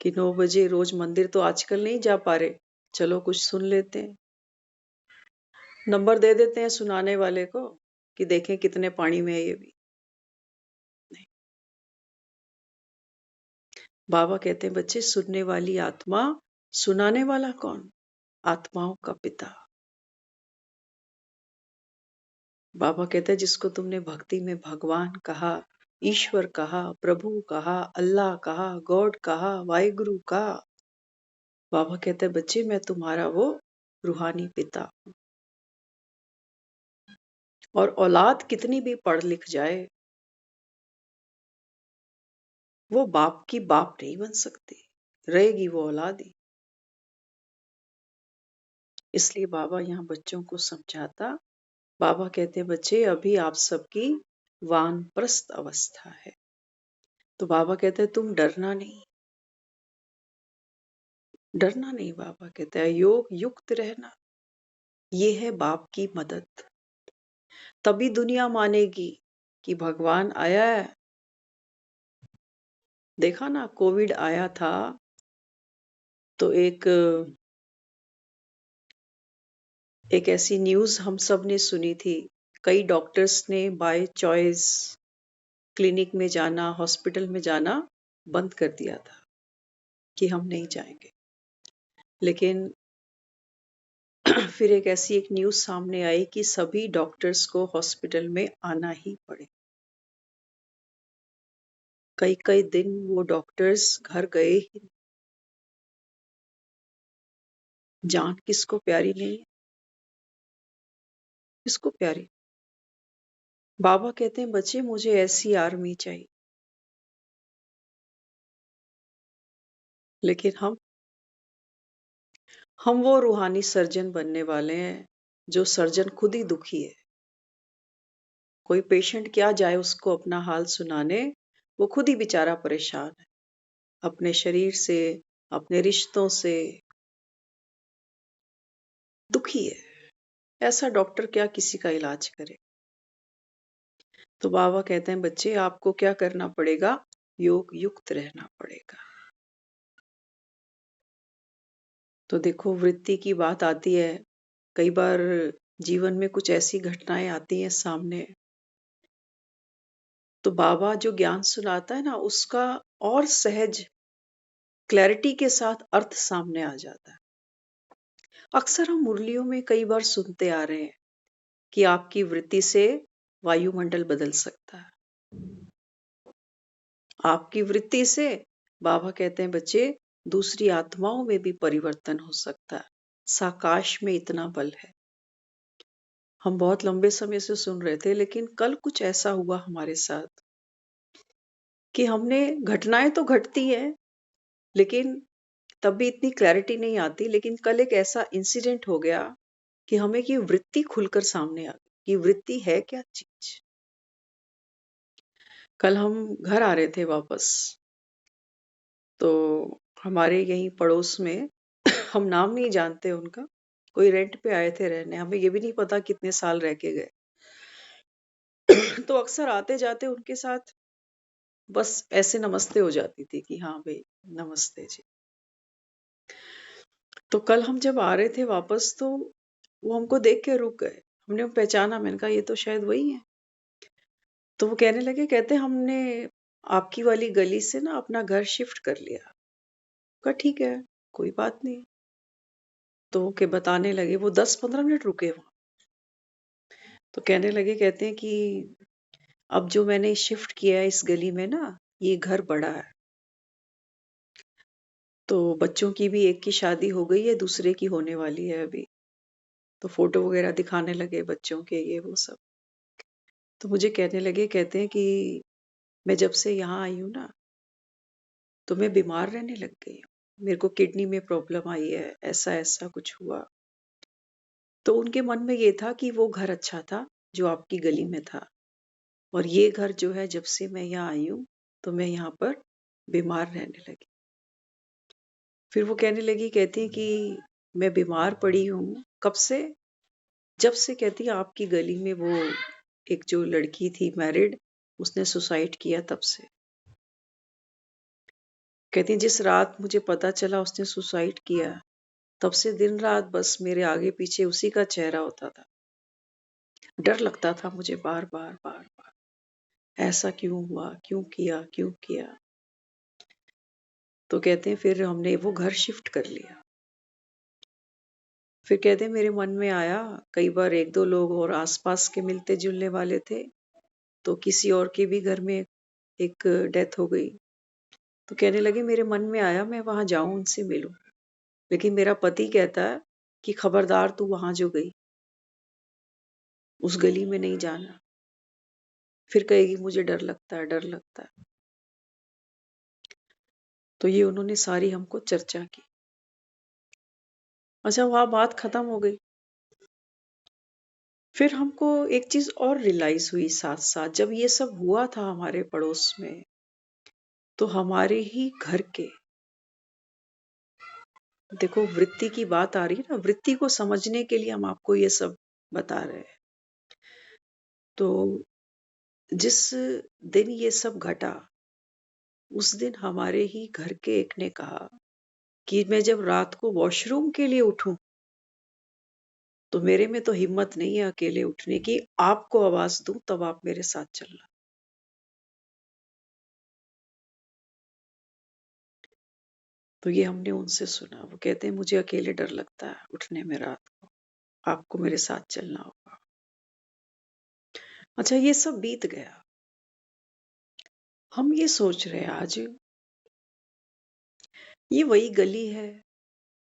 कि 9 बजे रोज मंदिर तो आजकल नहीं जा पा रहे, चलो कुछ सुन लेते हैं। नंबर दे देते हैं सुनाने वाले को कि देखें कितने पानी में है ये भी। नहीं। बाबा कहते हैं बच्चे, सुनने वाली आत्मा, सुनाने वाला कौन? आत्माओं का पिता। बाबा कहते हैं जिसको तुमने भक्ति में भगवान कहा, ईश्वर कहा, प्रभु कहा, अल्लाह कहा, गॉड कहा, वाहिगुरु कहा, बाबा कहते हैं बच्चे मैं तुम्हारा वो रूहानी पिता हूं। और औलाद कितनी भी पढ़ लिख जाए, वो बाप की बाप नहीं बन सकती, रहेगी वो औलाद ही। इसलिए बाबा यहाँ बच्चों को समझाता, बाबा कहते हैं बच्चे अभी आप सबकी वानप्रस्थ अवस्था है। तो बाबा कहते हैं तुम डरना नहीं, डरना नहीं। बाबा कहते हैं योग युक्त रहना, ये है बाप की मदद। तभी दुनिया मानेगी कि भगवान आया है। देखा ना, कोविड आया था तो एक ऐसी न्यूज हम सब ने सुनी थी। कई डॉक्टर्स ने बाय चॉइस क्लिनिक में जाना, हॉस्पिटल में जाना बंद कर दिया था कि हम नहीं जाएंगे। लेकिन फिर एक न्यूज सामने आई कि सभी डॉक्टर्स को हॉस्पिटल में आना ही पड़े। कई कई दिन वो डॉक्टर्स घर गए ही। जान किसको प्यारी नहीं है? किसको प्यारी? बाबा कहते हैं बच्चे मुझे ऐसी आर्मी चाहिए। लेकिन हम वो रूहानी सर्जन बनने वाले हैं जो सर्जन खुद ही दुखी है। कोई पेशेंट क्या जाए उसको अपना हाल सुनाने, वो खुद ही बेचारा परेशान है अपने शरीर से, अपने रिश्तों से दुखी है। ऐसा डॉक्टर क्या किसी का इलाज करे? तो बाबा कहते हैं बच्चे आपको क्या करना पड़ेगा? योग युक्त रहना पड़ेगा। तो देखो वृत्ति की बात आती है, कई बार जीवन में कुछ ऐसी घटनाएं आती हैं सामने, तो बाबा जो ज्ञान सुनाता है ना उसका और सहज क्लैरिटी के साथ अर्थ सामने आ जाता है। अक्सर हम मुरलियों में कई बार सुनते आ रहे हैं कि आपकी वृत्ति से वायुमंडल बदल सकता है। आपकी वृत्ति से बाबा कहते हैं बच्चे दूसरी आत्माओं में भी परिवर्तन हो सकता है। साकाश में इतना बल है। हम बहुत लंबे समय से सुन रहे थे, लेकिन कल कुछ ऐसा हुआ हमारे साथ कि हमने, घटनाएं तो घटती है लेकिन तब भी इतनी क्लैरिटी नहीं आती। लेकिन कल एक ऐसा इंसिडेंट हो गया कि हमें की वृत्ति खुलकर सामने आ गई कि वृत्ति है क्या चीज। कल हम घर आ रहे थे वापस, तो हमारे यहीं पड़ोस में हम नाम नहीं जानते उनका, कोई रेंट पे आए थे रहने, हमें ये भी नहीं पता कितने साल रह के गए। तो अक्सर आते जाते उनके साथ बस ऐसे नमस्ते हो जाती थी कि हाँ भाई नमस्ते जी। तो कल हम जब आ रहे थे वापस तो वो हमको देख के रुक गए। हमने पहचाना, मैंने कहा ये तो शायद वही है। तो वो कहने लगे, कहते हमने आपकी वाली गली से ना अपना घर शिफ्ट कर लिया। कहा ठीक है, कोई बात नहीं। तो के बताने लगे, वो 10-15 मिनट रुके वहां। तो कहने लगे, कहते हैं कि अब जो मैंने शिफ्ट किया है इस गली में ना, ये घर बड़ा है, तो बच्चों की भी एक की शादी हो गई है, दूसरे की होने वाली है अभी। तो फोटो वगैरह दिखाने लगे बच्चों के, ये वो सब। तो मुझे कहने लगे, कहते हैं कि मैं जब से यहाँ आई हूँ ना, तो मैं बीमार रहने लग गई हूँ। मेरे को किडनी में प्रॉब्लम आई है, ऐसा ऐसा कुछ हुआ। तो उनके मन में ये था कि वो घर अच्छा था जो आपकी गली में था, और ये घर जो है जब से मैं यहाँ आई हूँ तो मैं यहाँ पर बीमार रहने लगी। फिर वो कहने लगी, कहती है कि मैं बीमार पड़ी हूँ कब से? जब से, कहती है आपकी गली में वो एक जो लड़की थी मैरिड, उसने सुसाइड किया तब से। कहती हैं जिस रात मुझे पता चला उसने सुसाइड किया, तब से दिन रात बस मेरे आगे पीछे उसी का चेहरा होता था। डर लगता था मुझे बार-बार, बार-बार, ऐसा क्यों हुआ? क्यों किया? क्यों किया? तो कहते हैं फिर हमने वो घर शिफ्ट कर लिया। फिर कहते हैं मेरे मन में आया, कई बार 1-2 लोग और आस-पास के मिलते-जुलने वाले थे, तो किसी और के भी घर में एक डेथ हो गई। तो कहने लगे मेरे मन में आया मैं वहाँ जाऊँ उनसे मिलूँ। लेकिन मेरा पति कहता है कि खबरदार तू वहाँ जो गई, उस गली में नहीं जाना। फिर कहेगी मुझे डर लगता है, डर लगता है। तो ये उन्होंने सारी हमको चर्चा की। अच्छा वहाँ बात खत्म हो गई। फिर हमको एक चीज़ और रियलाइज़ हुई साथ-साथ जब ये सब हुआ था हमारे पड़ोस में, तो हमारे ही घर के देखो वृत्ति की बात आ रही है ना, वृत्ति को समझने के लिए हम आपको ये सब बता रहे हैं। तो जिस दिन ये सब घटा, उस दिन हमारे ही घर के एक ने कहा कि मैं जब रात को वॉशरूम के लिए उठूं, तो मेरे में तो हिम्मत नहीं है अकेले उठने की, आपको आवाज दूं तब आप मेरे साथ चलना। तो ये हमने उनसे सुना। वो कहते हैं मुझे अकेले डर लगता है उठने में रात को, आपको मेरे साथ चलना होगा। अच्छा ये सब बीत गया। हम ये सोच रहे हैं आज, ये वही गली है,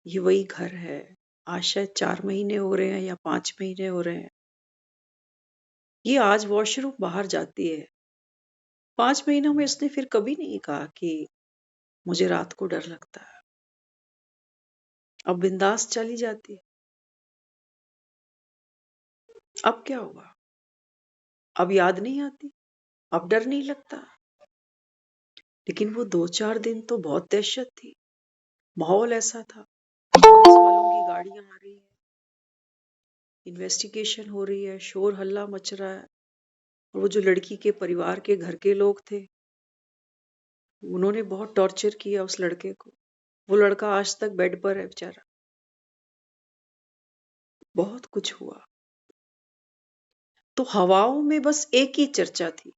ये वही घर है। आज शायद 4 महीने हो रहे हैं या 5 महीने हो रहे हैं। ये आज वॉशरूम बाहर जाती है। 5 महीनों में उसने फिर कभी नहीं कहा कि मुझे रात को डर लगता है। अब बिंदास चली जाती है। अब क्या हुआ? अब याद नहीं आती, अब डर नहीं लगता। लेकिन वो 2-4 दिन तो बहुत दहशत थी। माहौल ऐसा था। पुलिस वालों की गाड़ियां आ रही है, इन्वेस्टिगेशन हो रही है, शोर हल्ला मच रहा है। और वो जो लड़की के परिवार के घर के लोग थे, उन्होंने बहुत टॉर्चर किया उस लड़के को। वो लड़का आज तक बेड पर है बेचारा। बहुत कुछ हुआ। तो हवाओं में बस एक ही चर्चा थी।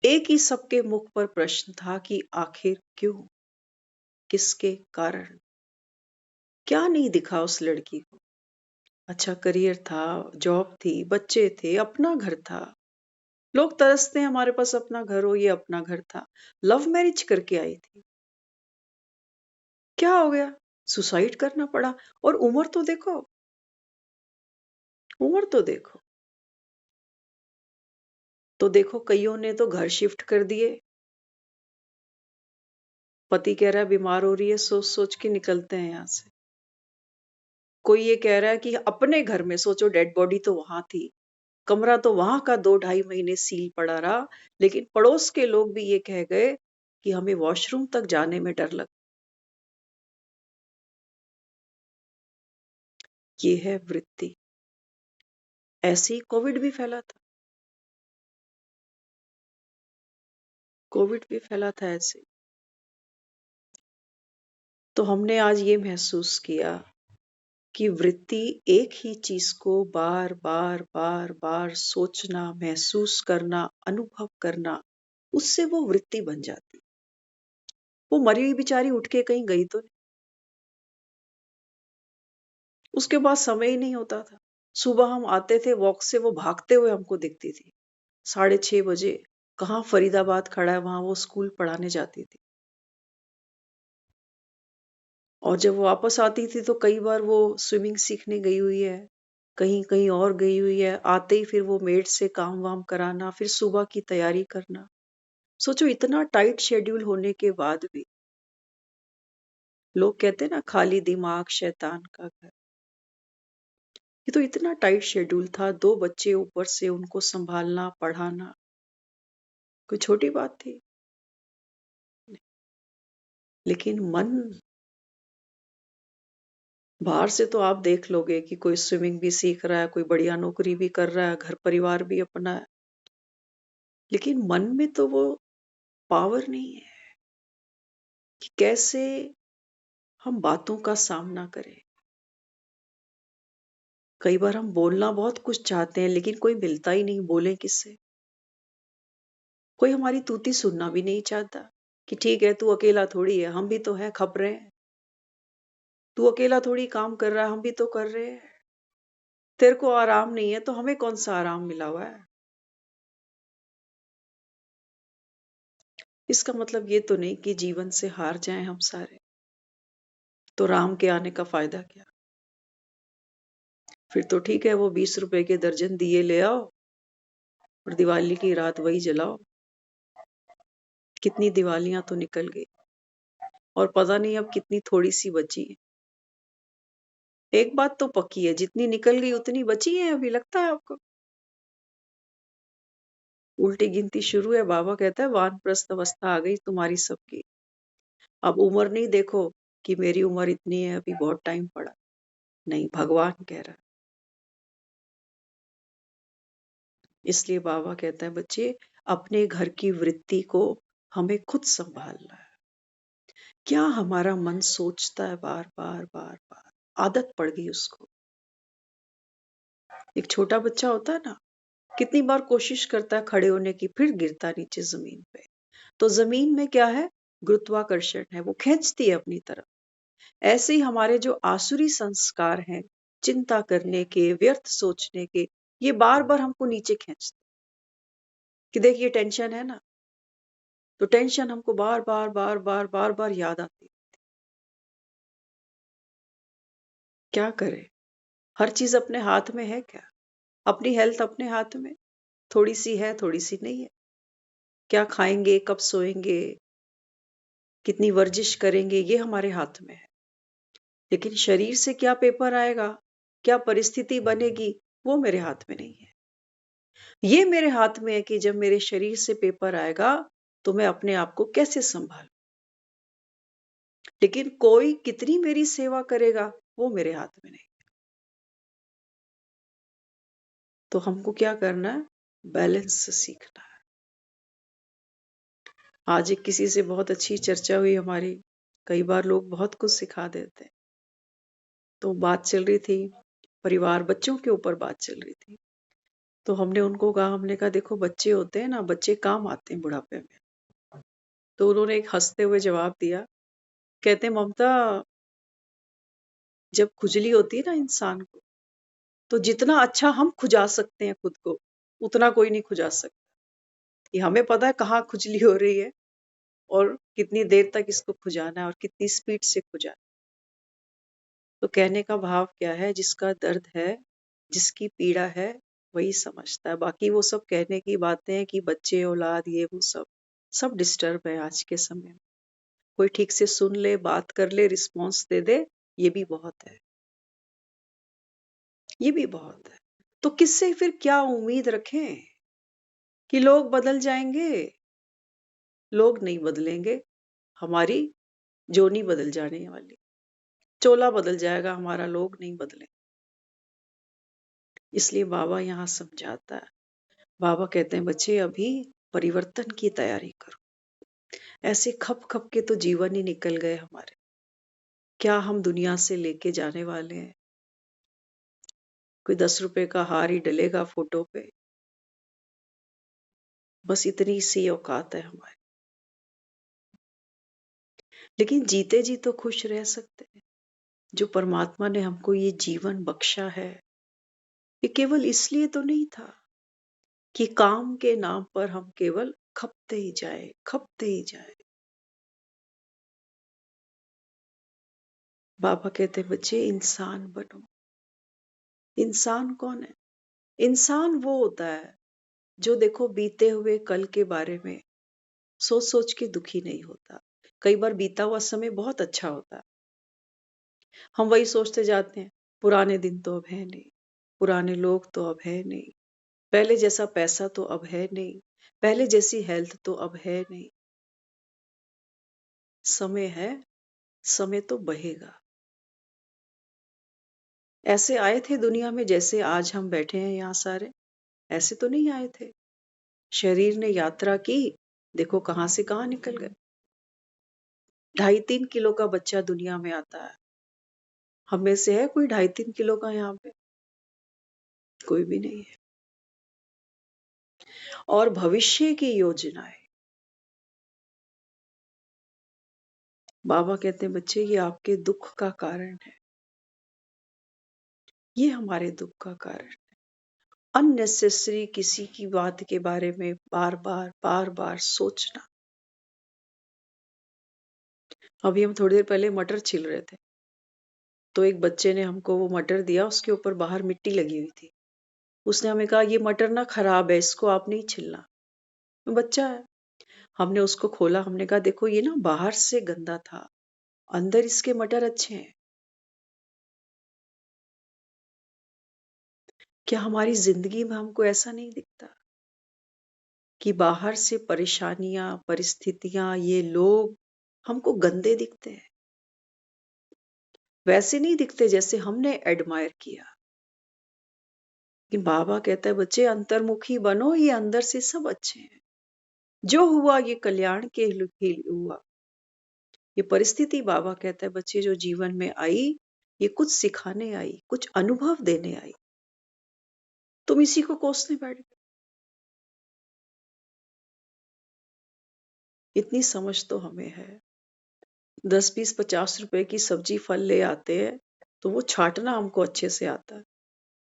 एक ही सबके मुख पर प्रश्न था कि आखिर क्यों? किसके कारण? क्या नहीं दिखा उस लड़की को? अच्छा करियर था, जॉब थी, बच्चे थे, अपना घर था। लोग तरसते हैं हमारे पास अपना घर हो, ये अपना घर था। लव मैरिज करके आई थी। क्या हो गया? सुसाइड करना पड़ा। और उम्र तो देखो, उम्र तो देखो। तो देखो कईयों ने तो घर शिफ्ट कर दिए। पति कह रहा है बीमार हो रही है, सोच-सोच के निकलते हैं यहाँ से। कोई ये कह रहा है कि अपने घर में सोचो डेड बॉडी तो वहां थी, कमरा तो वहां का 2-2.5 महीने सील पड़ा रहा, लेकिन पड़ोस के लोग भी ये कह गए कि हमें वॉशरूम तक जाने में डर लग। ये है वृत्ति। ऐसे ही कोविड भी फैला था। कोविड भी फैला था ऐसे। तो हमने आज ये महसूस किया कि वृत्ति एक ही चीज को बार बार बार बार सोचना, महसूस करना, अनुभव करना, उससे वो वृत्ति बन जाती। वो मरी हुई बेचारी उठ के कहीं गई तो नहीं। उसके बाद समय ही नहीं होता था। सुबह हम आते थे वॉक से, वो भागते हुए हमको दिखती थी। 6:30 बजे कहाँ फरीदाबाद खड़ा है, वहां वो स्कूल पढ़ाने जाती थी। और जब वो वापस आती थी तो कई बार वो स्विमिंग सीखने गई हुई है, कहीं कहीं और गई हुई है। आते ही फिर वो मेड से काम वाम कराना, फिर सुबह की तैयारी करना। सोचो इतना टाइट शेड्यूल होने के बाद भी। लोग कहते हैं ना खाली दिमाग शैतान का घर। ये तो इतना टाइट शेड्यूल था, 2 बच्चे ऊपर से उनको संभालना पढ़ाना, कोई छोटी बात थी? नहीं। लेकिन मन बाहर से तो आप देख लोगे कि कोई स्विमिंग भी सीख रहा है, कोई बढ़िया नौकरी भी कर रहा है, घर परिवार भी अपना है, लेकिन मन में तो वो पावर नहीं है कि कैसे हम बातों का सामना करें। कई बार हम बोलना बहुत कुछ चाहते हैं, लेकिन कोई मिलता ही नहीं, बोलें किससे? कोई हमारी तूती सुनना भी नहीं चाहता कि ठीक है, तू अकेला थोड़ी है, हम भी तो हैं, खप रहे हैं। तू अकेला थोड़ी काम कर रहा है, हम भी तो कर रहे हैं। तेरे को आराम नहीं है, तो हमें कौन-सा आराम मिला हुआ है? इसका मतलब ये तो नहीं कि जीवन से हार जाएँ हम सारे। तो राम के आने का फ़ायदा क्या? फिर तो ठीक है, वो ₹20 के दर्जन दिए ले आओ और दिवाली की रात वही जलाओ। कितनी दिवालियाँ तो निकल गई और पता नहीं अब कितनी थोड़ी-सी बची हैं। एक बात तो पक्की है, जितनी निकल गई उतनी बची हैं अभी, लगता है आपको? उल्टी गिनती शुरू है, बाबा कहता है वानप्रस्थ अवस्था आ गई तुम्हारी सबकी। अब उम्र नहीं देखो कि मेरी उम्र इतनी है, अभी बहुत टाइम पड़ा। नहीं, भगवान कह रहा है। इसलिए बाबा कहता है बच्चे, अपने घर की वृत्ति को हमें खुद सँभालना है। क्या हमारा मन सोचता है बार-बार, बार-बार, आदत पड़ गई उसको। एक छोटा बच्चा होता है ना, कितनी बार कोशिश करता है खड़े होने की, फिर गिरता नीचे ज़मीन पे। तो ज़मीन में क्या है? गुरुत्वाकर्षण है, वो खींचती है अपनी तरफ। ऐसे ही हमारे जो आसुरी संस्कार हैं, चिंता करने के, व्यर्थ सोचने के, ये बार-बार हमको नीचे खींचते कि देखिए टेंशन है ना, तो टेंशन हमको बार-बार, बार-बार, बार-बार याद आती है। क्या करें? हर चीज़ अपने हाथ में है क्या? अपनी हेल्थ अपने हाथ में, थोड़ी-सी है, थोड़ी-सी नहीं है। क्या खाएँगे, कब सोएँगे, कितनी वर्जिश करेंगे, ये हमारे हाथ में है। लेकिन शरीर से क्या पेपर आएगा, क्या परिस्थिति बनेगी, वो मेरे हाथ में नहीं है। ये मेरे हाथ में है कि जब मेरे शरीर से पेपर आएगा, तो मैं अपने आप को कैसे सँभालूँ। लेकिन कोई कितनी मेरी सेवा करेगा, वो मेरे हाथ में नहीं। तो हमको क्या करना है? बैलेंस सीखना है। आज एक किसी से बहुत अच्छी चर्चा हुई हमारी। कई बार लोग बहुत कुछ सिखा देते हैं। तो बात चल रही थी, परिवार बच्चों के ऊपर बात चल रही थी। तो हमने कहा देखो बच्चे होते हैं ना, बच्चे काम आते हैं बुढ़ापे में। तो उन्होंने एक हँसते हुए जवाब दिया, कहते हैं ममता, जब खुजली होती है ना इंसान को, तो जितना अच्छा हम खुजा सकते हैं खुद को, उतना कोई नहीं खुजा सकता। ये हमें पता है कहाँ खुजली हो रही है और कितनी देर तक इसको खुजाना है और कितनी स्पीड से खुजाना है। तो कहने का भाव क्या है, जिसका दर्द है, जिसकी पीड़ा है, वही समझता है। बाकी वो सब कहने की बातें हैं कि बच्चे, औलाद, ये वो सब डिस्टर्ब है आज के समय में। कोई ठीक से सुन ले, बात कर ले, रिस्पॉन्स दे दे, ये भी बहुत है। ये भी बहुत है। तो किससे फिर क्या उम्मीद रखें कि लोग बदल जाएँगे? लोग नहीं बदलेंगे, हमारी जोनी बदल जाने वाली। चोला बदल जाएगा हमारा, लोग नहीं बदलेंगे। इसलिए बाबा यहाँ समझाता है। बाबा कहते हैं बच्चे अभी परिवर्तन की तैयारी करो। ऐसे खप-खप के तो जीवन ही निकल गए हमारे। क्या हम दुनिया से लेके जाने वाले हैं? कोई ₹10 का हार ही डलेगा फ़ोटो पे। बस इतनी सी औकात है हमारी। लेकिन जीते जी तो खुश रह सकते हैं। जो परमात्मा ने हमको ये जीवन बख्शा है, ये केवल इसलिए तो नहीं था कि काम के नाम पर हम केवल खपते ही जाएँ। बाबा कहते हैं बच्चे इंसान बनो। इंसान कौन है? इंसान वो होता है जो देखो बीते हुए कल के बारे में सोच-सोच के दुखी नहीं होता। कई बार बीता हुआ समय बहुत अच्छा होता है। हम वही सोचते जाते हैं, पुराने दिन तो अब है नहीं, पुराने लोग तो अब है नहीं, पहले जैसा पैसा तो अब है नहीं, पहले जैसी हेल्थ तो अब है नहीं। समय है, समय तो बहेगा। ऐसे आए थे दुनिया में जैसे आज हम बैठे हैं यहाँ सारे? ऐसे तो नहीं आए थे। शरीर ने यात्रा की, देखो कहाँ से कहाँ निकल गए। 2.5-3 किलो का बच्चा दुनिया में आता है। हम में से है कोई 2.5-3 किलो का यहाँ पे? कोई भी नहीं है। और भविष्य की योजनाएं, बाबा कहते हैं बच्चे ये आपके दुख का कारण है, ये हमारे दुख का कारण है। अननेसेसरी किसी की बात के बारे में बार बार सोचना। अभी हम थोड़ी देर पहले मटर छील रहे थे, तो एक बच्चे ने हमको वो मटर दिया, उसके ऊपर बाहर मिट्टी लगी हुई थी। उसने हमें कहा ये मटर ना खराब है, इसको आप नहीं छीलना। बच्चा है, हमने उसको खोला, हमने कहा देखो ये ना बाहर से गंदा था, अंदर इसके मटर अच्छे हैं। क्या हमारी जिंदगी में हमको ऐसा नहीं दिखता कि बाहर से परेशानियां, परिस्थितियां, ये लोग हमको गंदे दिखते हैं? वैसे नहीं दिखते जैसे हमने एडमायर किया। लेकिन बाबा कहता है बच्चे अंतर्मुखी बनो, ये अंदर से सब अच्छे हैं। जो हुआ ये कल्याण के लिए हुआ। ये परिस्थिति बाबा कहता है बच्चे जो जीवन में आई, ये कुछ सिखाने आई, कुछ अनुभव देने आई। तुम इसी को कोसने बैठ गए। इतनी समझ तो हमें है। 10, 20, 50 रुपए की सब्जी फल ले आते हैं, तो वो छांटना हमको अच्छे से आता है।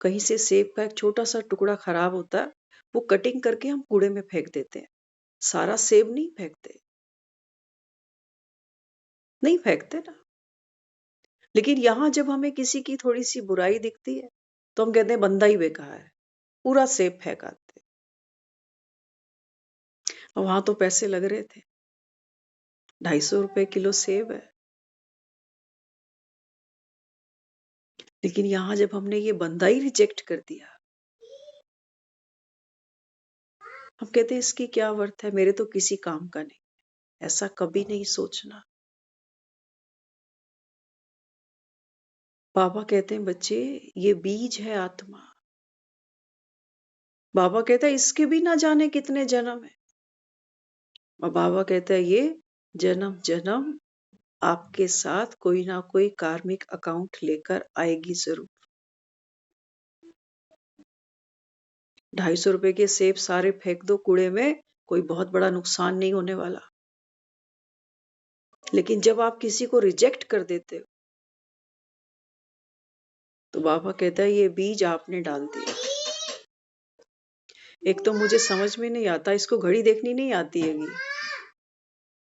कहीं से सेब का एक छोटा सा टुकड़ा खराब होता है, वो कटिंग करके हम कूड़े में फेंक देते हैं। सारा सेब नहीं फेंकते, नहीं फेंकते ना। लेकिन यहाँ जब हमें किसी की थोड़ी सी बुराई दिखती है, तो हम कहते हैं बंदा ही बेकार है, पूरा सेब फेंक आते। और वहां तो पैसे लग रहे थे, 250 रुपए किलो सेब है। लेकिन यहाँ जब हमने ये बंदा ही रिजेक्ट कर दिया, हम कहते हैं इसकी क्या वर्थ है, मेरे तो किसी काम का नहीं। ऐसा कभी नहीं सोचना। बाबा कहते हैं बच्चे ये बीज है आत्मा। बाबा कहता है इसके भी ना जाने कितने जन्म है। और बाबा कहता है ये जन्म जन्म आपके साथ कोई ना कोई कार्मिक अकाउंट लेकर आएगी जरूर। 250 रुपए के सेब सारे फेंक दो कूड़े में, कोई बहुत बड़ा नुकसान नहीं होने वाला। लेकिन जब आप किसी को रिजेक्ट कर देते हो, तो बाबा कहता है ये बीज आपने डाल दिया। एक तो मुझे समझ में नहीं आता, इसको घड़ी देखनी नहीं आती हैगी,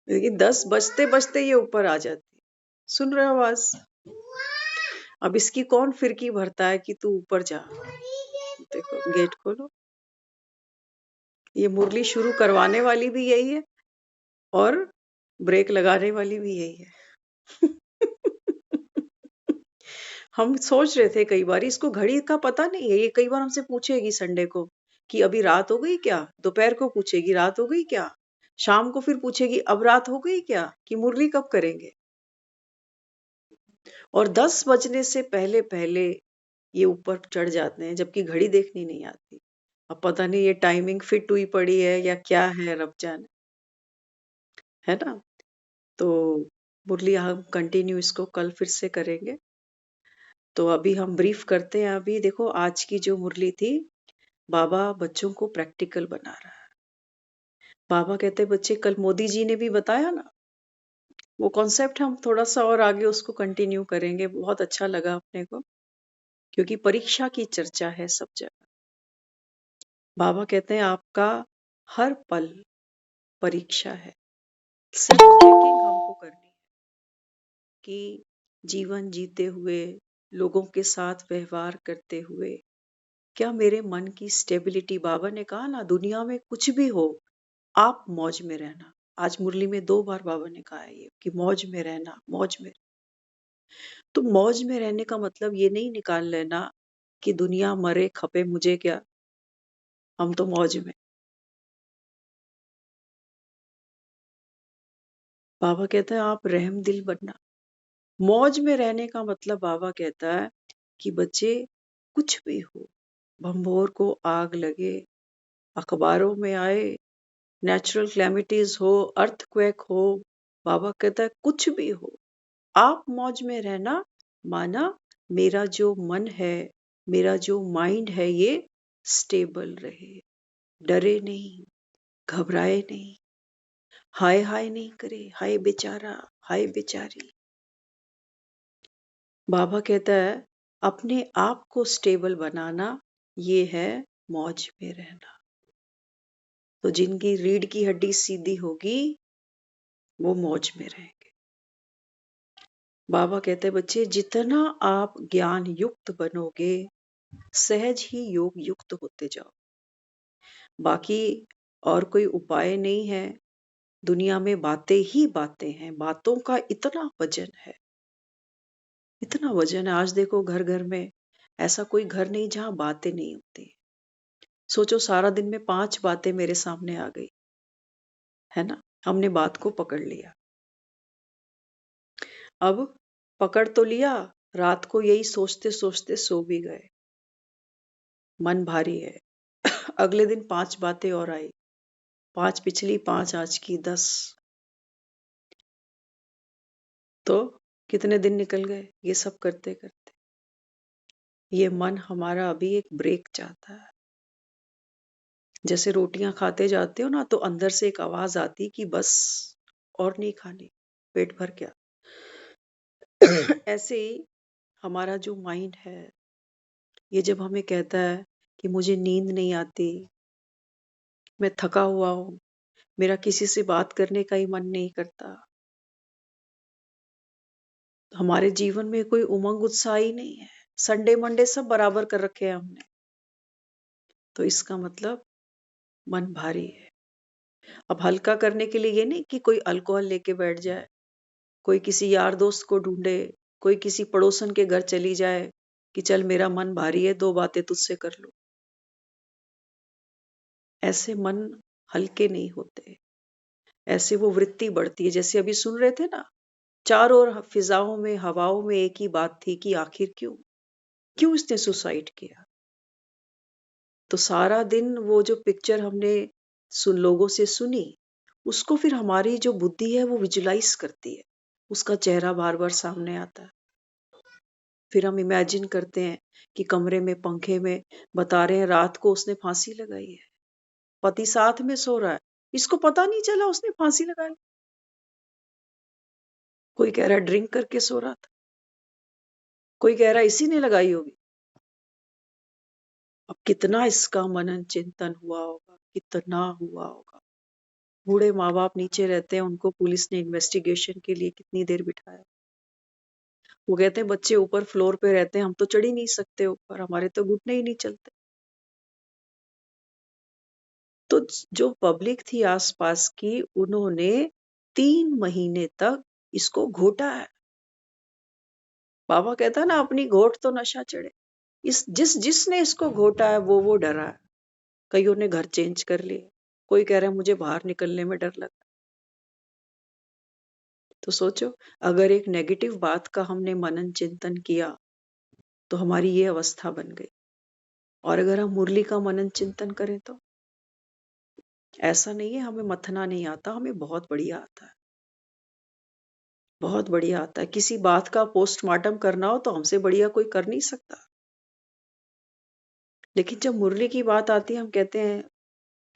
लेकिन 10 बजते बजते ये ऊपर आ जाती है। सुन रहे हो आवाज? अब इसकी कौन फिरकी भरता है कि तू ऊपर जा। देखो गेट खोलो। ये मुरली शुरू करवाने वाली भी यही है और ब्रेक लगाने वाली भी यही है। हम सोच रहे थे कई बार इसको घड़ी का पता नहीं है। ये कई बार हमसे पूछेगी संडे को कि अभी रात हो गई क्या, दोपहर को पूछेगी रात हो गई क्या, शाम को फिर पूछेगी अब रात हो गई क्या, कि मुरली कब करेंगे। और 10 बजने से पहले पहले ये ऊपर चढ़ जाते हैं, जबकि घड़ी देखनी नहीं आती। अब पता नहीं ये टाइमिंग फिट हुई पड़ी है या क्या है, रब जाने। है ना? तो मुरली हम कंटिन्यू इसको कल फिर से करेंगे। तो अभी हम ब्रीफ करते हैं। अभी देखो आज की जो मुरली थी, बाबा बच्चों को प्रैक्टिकल बना रहा है। बाबा कहते हैं बच्चे कल मोदी जी ने भी बताया ना, वो कॉन्सेप्ट हम थोड़ा सा और आगे उसको कंटिन्यू करेंगे। बहुत अच्छा लगा अपने को, क्योंकि परीक्षा की चर्चा है सब जगह। बाबा कहते हैं आपका हर पल परीक्षा है। सेल्फ चेकिंग हमको करनी है कि जीवन जीते हुए, लोगों के साथ व्यवहार करते हुए, क्या मेरे मन की स्टेबिलिटी, बाबा ने कहा ना दुनिया में कुछ भी हो आप मौज में रहना। आज मुरली में 2 बार बाबा ने कहा है ये कि मौज में रहना, मौज में। तो मौज में रहने का मतलब ये नहीं निकाल लेना कि दुनिया मरे खपे मुझे क्या, हम तो मौज में। बाबा कहता है आप रहम दिल बनना। मौज में रहने का मतलब बाबा कहता है कि बच्चे कुछ भी हो, भंभोर को आग लगे, अखबारों में आए, नेचुरल क्लैमिटीज हो, अर्थक्वेक हो, बाबा कहता है कुछ भी हो, आप मौज में रहना। माना मेरा जो मन है, मेरा जो माइंड है, ये स्टेबल रहे, डरे नहीं, घबराए नहीं, हाय हाय नहीं करे, हाय बेचारा, हाय बेचारी। बाबा कहता है अपने आप को स्टेबल बनाना, ये है मौज में रहना। तो जिनकी रीढ़ की हड्डी सीधी होगी वो मौज में रहेंगे। बाबा कहते हैं बच्चे जितना आप ज्ञान युक्त बनोगे, सहज ही योग युक्त होते जाओ। बाकी और कोई उपाय नहीं है। दुनिया में बातें ही बातें हैं, बातों का इतना वजन है, इतना वजन है। आज देखो घर घर में ऐसा कोई घर नहीं जहां बातें नहीं होती। सोचो सारा दिन में 5 बातें मेरे सामने आ गई, है ना, हमने बात को पकड़ लिया। अब पकड़ तो लिया, रात को यही सोचते सोचते सो भी गए, मन भारी है। अगले दिन 5 बातें और आई, 5 पिछली, 5 आज की, 10। तो कितने दिन निकल गए ये सब करते करते। ये मन हमारा अभी एक ब्रेक चाहता है। जैसे रोटियां खाते जाते हो ना, तो अंदर से एक आवाज आती कि बस और नहीं खानी, पेट भर गया। ऐसे ही हमारा जो माइंड है, ये जब हमें कहता है कि मुझे नींद नहीं आती, मैं थका हुआ हूं, मेरा किसी से बात करने का ही मन नहीं करता, हमारे जीवन में कोई उमंग उत्साह ही नहीं है, संडे मंडे सब बराबर कर रखे हैं हमने, तो इसका मतलब मन भारी है। अब हल्का करने के लिए ये नहीं कि कोई अल्कोहल लेके बैठ जाए, कोई किसी यार दोस्त को ढूंढे, कोई किसी पड़ोसन के घर चली जाए कि चल मेरा मन भारी है, 2 बातें तुझसे कर लो। ऐसे मन हल्के नहीं होते, ऐसे वो वृत्ति बढ़ती है। जैसे अभी सुन रहे थे ना, चारों ओर फिजाओं में, हवाओं में एक ही बात थी कि आखिर क्यों, क्यों इसने सुसाइड किया। तो सारा दिन वो जो पिक्चर हमने सुन लोगों से सुनी, उसको फिर हमारी जो बुद्धि है वो विजुलाइज करती है, उसका चेहरा बार बार सामने आता है। फिर हम इमेजिन करते हैं कि कमरे में पंखे में बता रहे हैं रात को उसने फांसी लगाई है, पति साथ में सो रहा है, इसको पता नहीं चला उसने फांसी लगाई। कोई कह रहा है ड्रिंक करके सो रहा था, कोई कह रहा है इसी ने लगाई होगी। अब कितना इसका मनन चिंतन हुआ होगा, कितना हुआ होगा। बूढ़े माँ बाप नीचे रहते हैं, उनको पुलिस ने इन्वेस्टिगेशन के लिए कितनी देर बिठाया। वो कहते हैं बच्चे ऊपर फ्लोर पे रहते हैं, हम तो चढ़ ही नहीं सकते ऊपर, हमारे तो घुटने ही नहीं चलते। तो जो पब्लिक थी आसपास की, उन्होंने 3 महीने तक इसको घोटा है। बाबा कहता है ना अपनी घोट तो नशा चढ़े। इस जिसने इसको घोटा है वो डरा है। कईयों ने घर चेंज कर लिए, कोई कह रहा है मुझे बाहर निकलने में डर लगा। तो सोचो, अगर एक नेगेटिव बात का हमने मनन चिंतन किया तो हमारी ये अवस्था बन गई, और अगर हम मुरली का मनन चिंतन करें तो ऐसा नहीं है हमें मथना नहीं आता, हमें बहुत बढ़िया आता है, बहुत बढ़िया आता है। किसी बात का पोस्टमार्टम करना हो तो हमसे बढ़िया कोई कर नहीं सकता। लेकिन जब मुरली की बात आती है, हम कहते हैं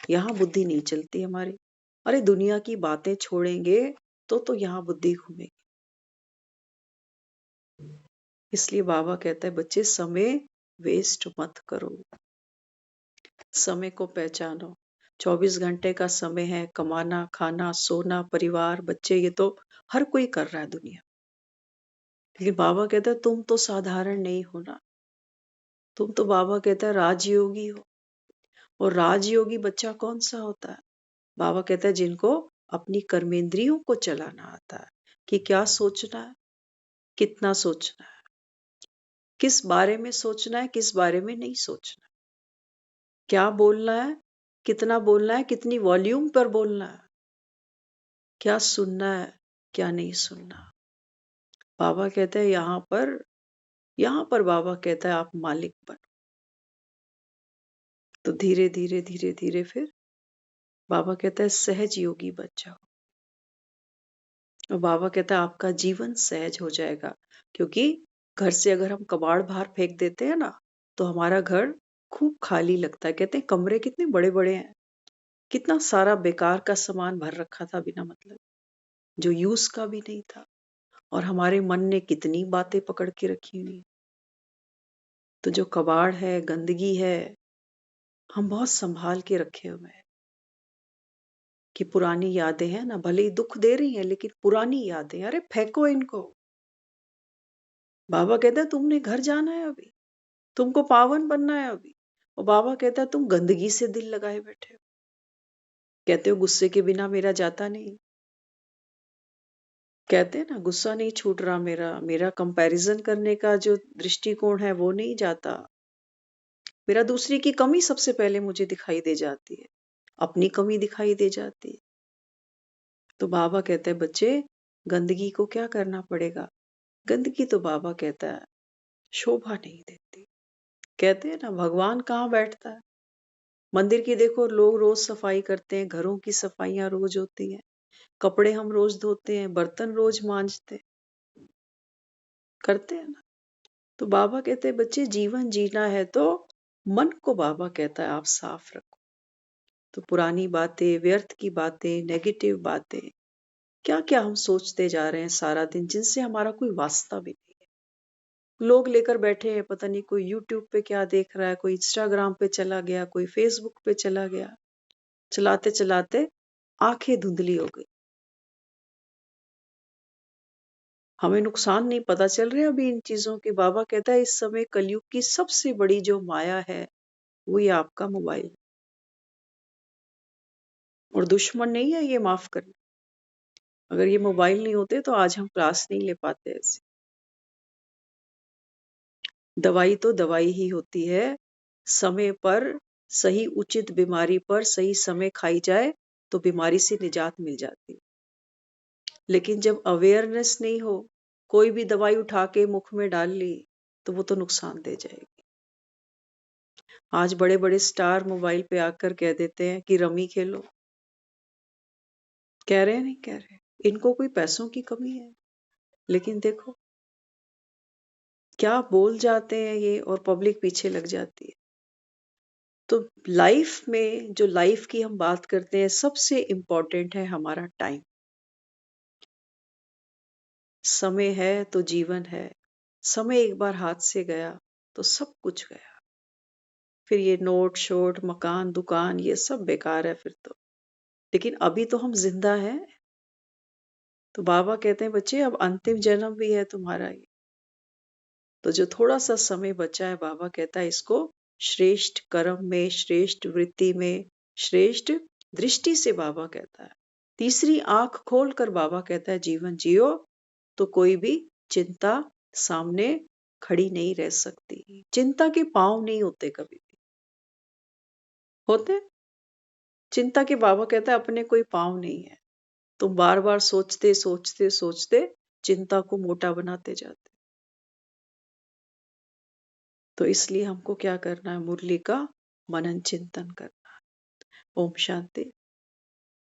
यहाँ बुद्धि नहीं चलती हमारी। अरे दुनिया की बातें छोड़ेंगे तो यहाँ बुद्धि घूमेगी। इसलिए बाबा कहता है बच्चे समय वेस्ट मत करो, समय को पहचानो। 24 घंटे का समय है, कमाना, खाना, सोना, परिवार, बच्चे, ये तो हर कोई कर रहा है दुनिया। लेकिन बाबा कहता है तुम तो साधारण नहीं हो ना, तुम तो, बाबा कहता है, राजयोगी हो। और राजयोगी बच्चा कौन सा होता है? बाबा कहता है जिनको अपनी कर्मेंद्रियों को चलाना आता है, कि क्या सोचना है, कितना सोचना है, किस बारे में सोचना है, किस बारे में नहीं सोचना, क्या बोलना है, कितना बोलना है, कितनी वॉल्यूम पर बोलना है, क्या सुनना है, क्या नहीं सुनना। बाबा कहते हैं यहाँ पर यहाँ पर बाबा कहता है आप मालिक बनो। तो धीरे धीरे धीरे धीरे फिर बाबा कहता है सहज योगी बन जाओ। और बाबा कहता है आपका जीवन सहज हो जाएगा, क्योंकि घर से अगर हम कबाड़ बाहर फेंक देते हैं ना, तो हमारा घर खूब खाली लगता है। कहते हैं कमरे कितने बड़े बड़े हैं, कितना सारा बेकार का सामान भर रखा था बिना मतलब, जो यूज का भी नहीं था। और हमारे मन ने कितनी बातें पकड़ के रखी हुई। तो जो कबाड़ है, गंदगी है, हम बहुत संभाल के रखे हुए हैं कि पुरानी यादें हैं ना, भले ही दुख दे रही हैं, लेकिन पुरानी यादें, अरे फेंको इनको। बाबा कहता है तुमने घर जाना है अभी, तुमको पावन बनना है अभी। और बाबा कहता है तुम गंदगी से दिल लगाए बैठे हो। कहते हो गुस्से के बिना मेरा जाता नहीं। कहते हैं ना गुस्सा नहीं छूट रहा मेरा, मेरा कंपैरिजन करने का जो दृष्टिकोण है वो नहीं जाता। मेरा दूसरे की कमी सबसे पहले मुझे दिखाई दे जाती है, अपनी कमी दिखाई दे जाती है। तो बाबा कहते हैं बच्चे गंदगी को क्या करना पड़ेगा। गंदगी तो बाबा कहता है शोभा नहीं देती। कहते हैं ना भगवान कहाँ बैठता है। मंदिर की देखो लोग रोज सफाई करते हैं, घरों की सफाइयां रोज होती हैं, कपड़े हम रोज धोते हैं, बर्तन रोज मांजते हैं, करते हैं ना। तो बाबा कहते हैं बच्चे जीवन जीना है तो मन को बाबा कहता है आप साफ रखो। तो पुरानी बातें, व्यर्थ की बातें, नेगेटिव बातें, क्या क्या हम सोचते जा रहे हैं सारा दिन, जिनसे हमारा कोई वास्ता भी नहीं है। लोग लेकर बैठे हैं, पता नहीं कोई यूट्यूब पे क्या देख रहा है, कोई इंस्टाग्राम पे चला गया, कोई फेसबुक पे चला गया। चलाते चलाते आंखें धुंधली हो गई। हमें नुकसान नहीं पता चल रहे अभी इन चीजों के। बाबा कहता है इस समय कलयुग की सबसे बड़ी जो माया है वो ये आपका मोबाइल। और दुश्मन नहीं है ये, माफ करना। अगर ये मोबाइल नहीं होते तो आज हम क्लास नहीं ले पाते ऐसे। दवाई तो दवाई ही होती है, समय पर सही उचित बीमारी पर सही समय खाई जाए तो बीमारी से निजात मिल जाती है। लेकिन जब अवेयरनेस नहीं हो, कोई भी दवाई उठा के मुख में डाल ली तो वो तो नुकसान दे जाएगी। आज बड़े बड़े स्टार मोबाइल पे आकर कह देते हैं कि रमी खेलो। कह रहे हैं नहीं कह रहे, इनको कोई पैसों की कमी है। लेकिन देखो क्या बोल जाते हैं ये, और पब्लिक पीछे लग जाती है। तो लाइफ में जो लाइफ की हम बात करते हैं, सबसे इंपॉर्टेंट है हमारा टाइम। समय है तो जीवन है। समय एक बार हाथ से गया तो सब कुछ गया। फिर ये नोट शोट मकान दुकान ये सब बेकार है फिर तो। लेकिन अभी तो हम जिंदा हैं। तो बाबा कहते हैं बच्चे अब अंतिम जन्म भी है तुम्हारा ये। तो जो थोड़ा सा समय बचा है, बाबा कहता है इसको श्रेष्ठ कर्म में, श्रेष्ठ वृत्ति में, श्रेष्ठ दृष्टि से बाबा कहता है। तीसरी आंख खोलकर बाबा कहता है जीवन जियो, तो कोई भी चिंता सामने खड़ी नहीं रह सकती। चिंता के पांव नहीं होते कभी भी। होते? चिंता के बाबा कहता है अपने कोई पांव नहीं है। तुम बार बार सोचते सोचते सोचते चिंता को मोटा बनाते जाते। तो इसलिए हमको क्या करना है, मुरली का मनन चिंतन करना है। ओम शांति।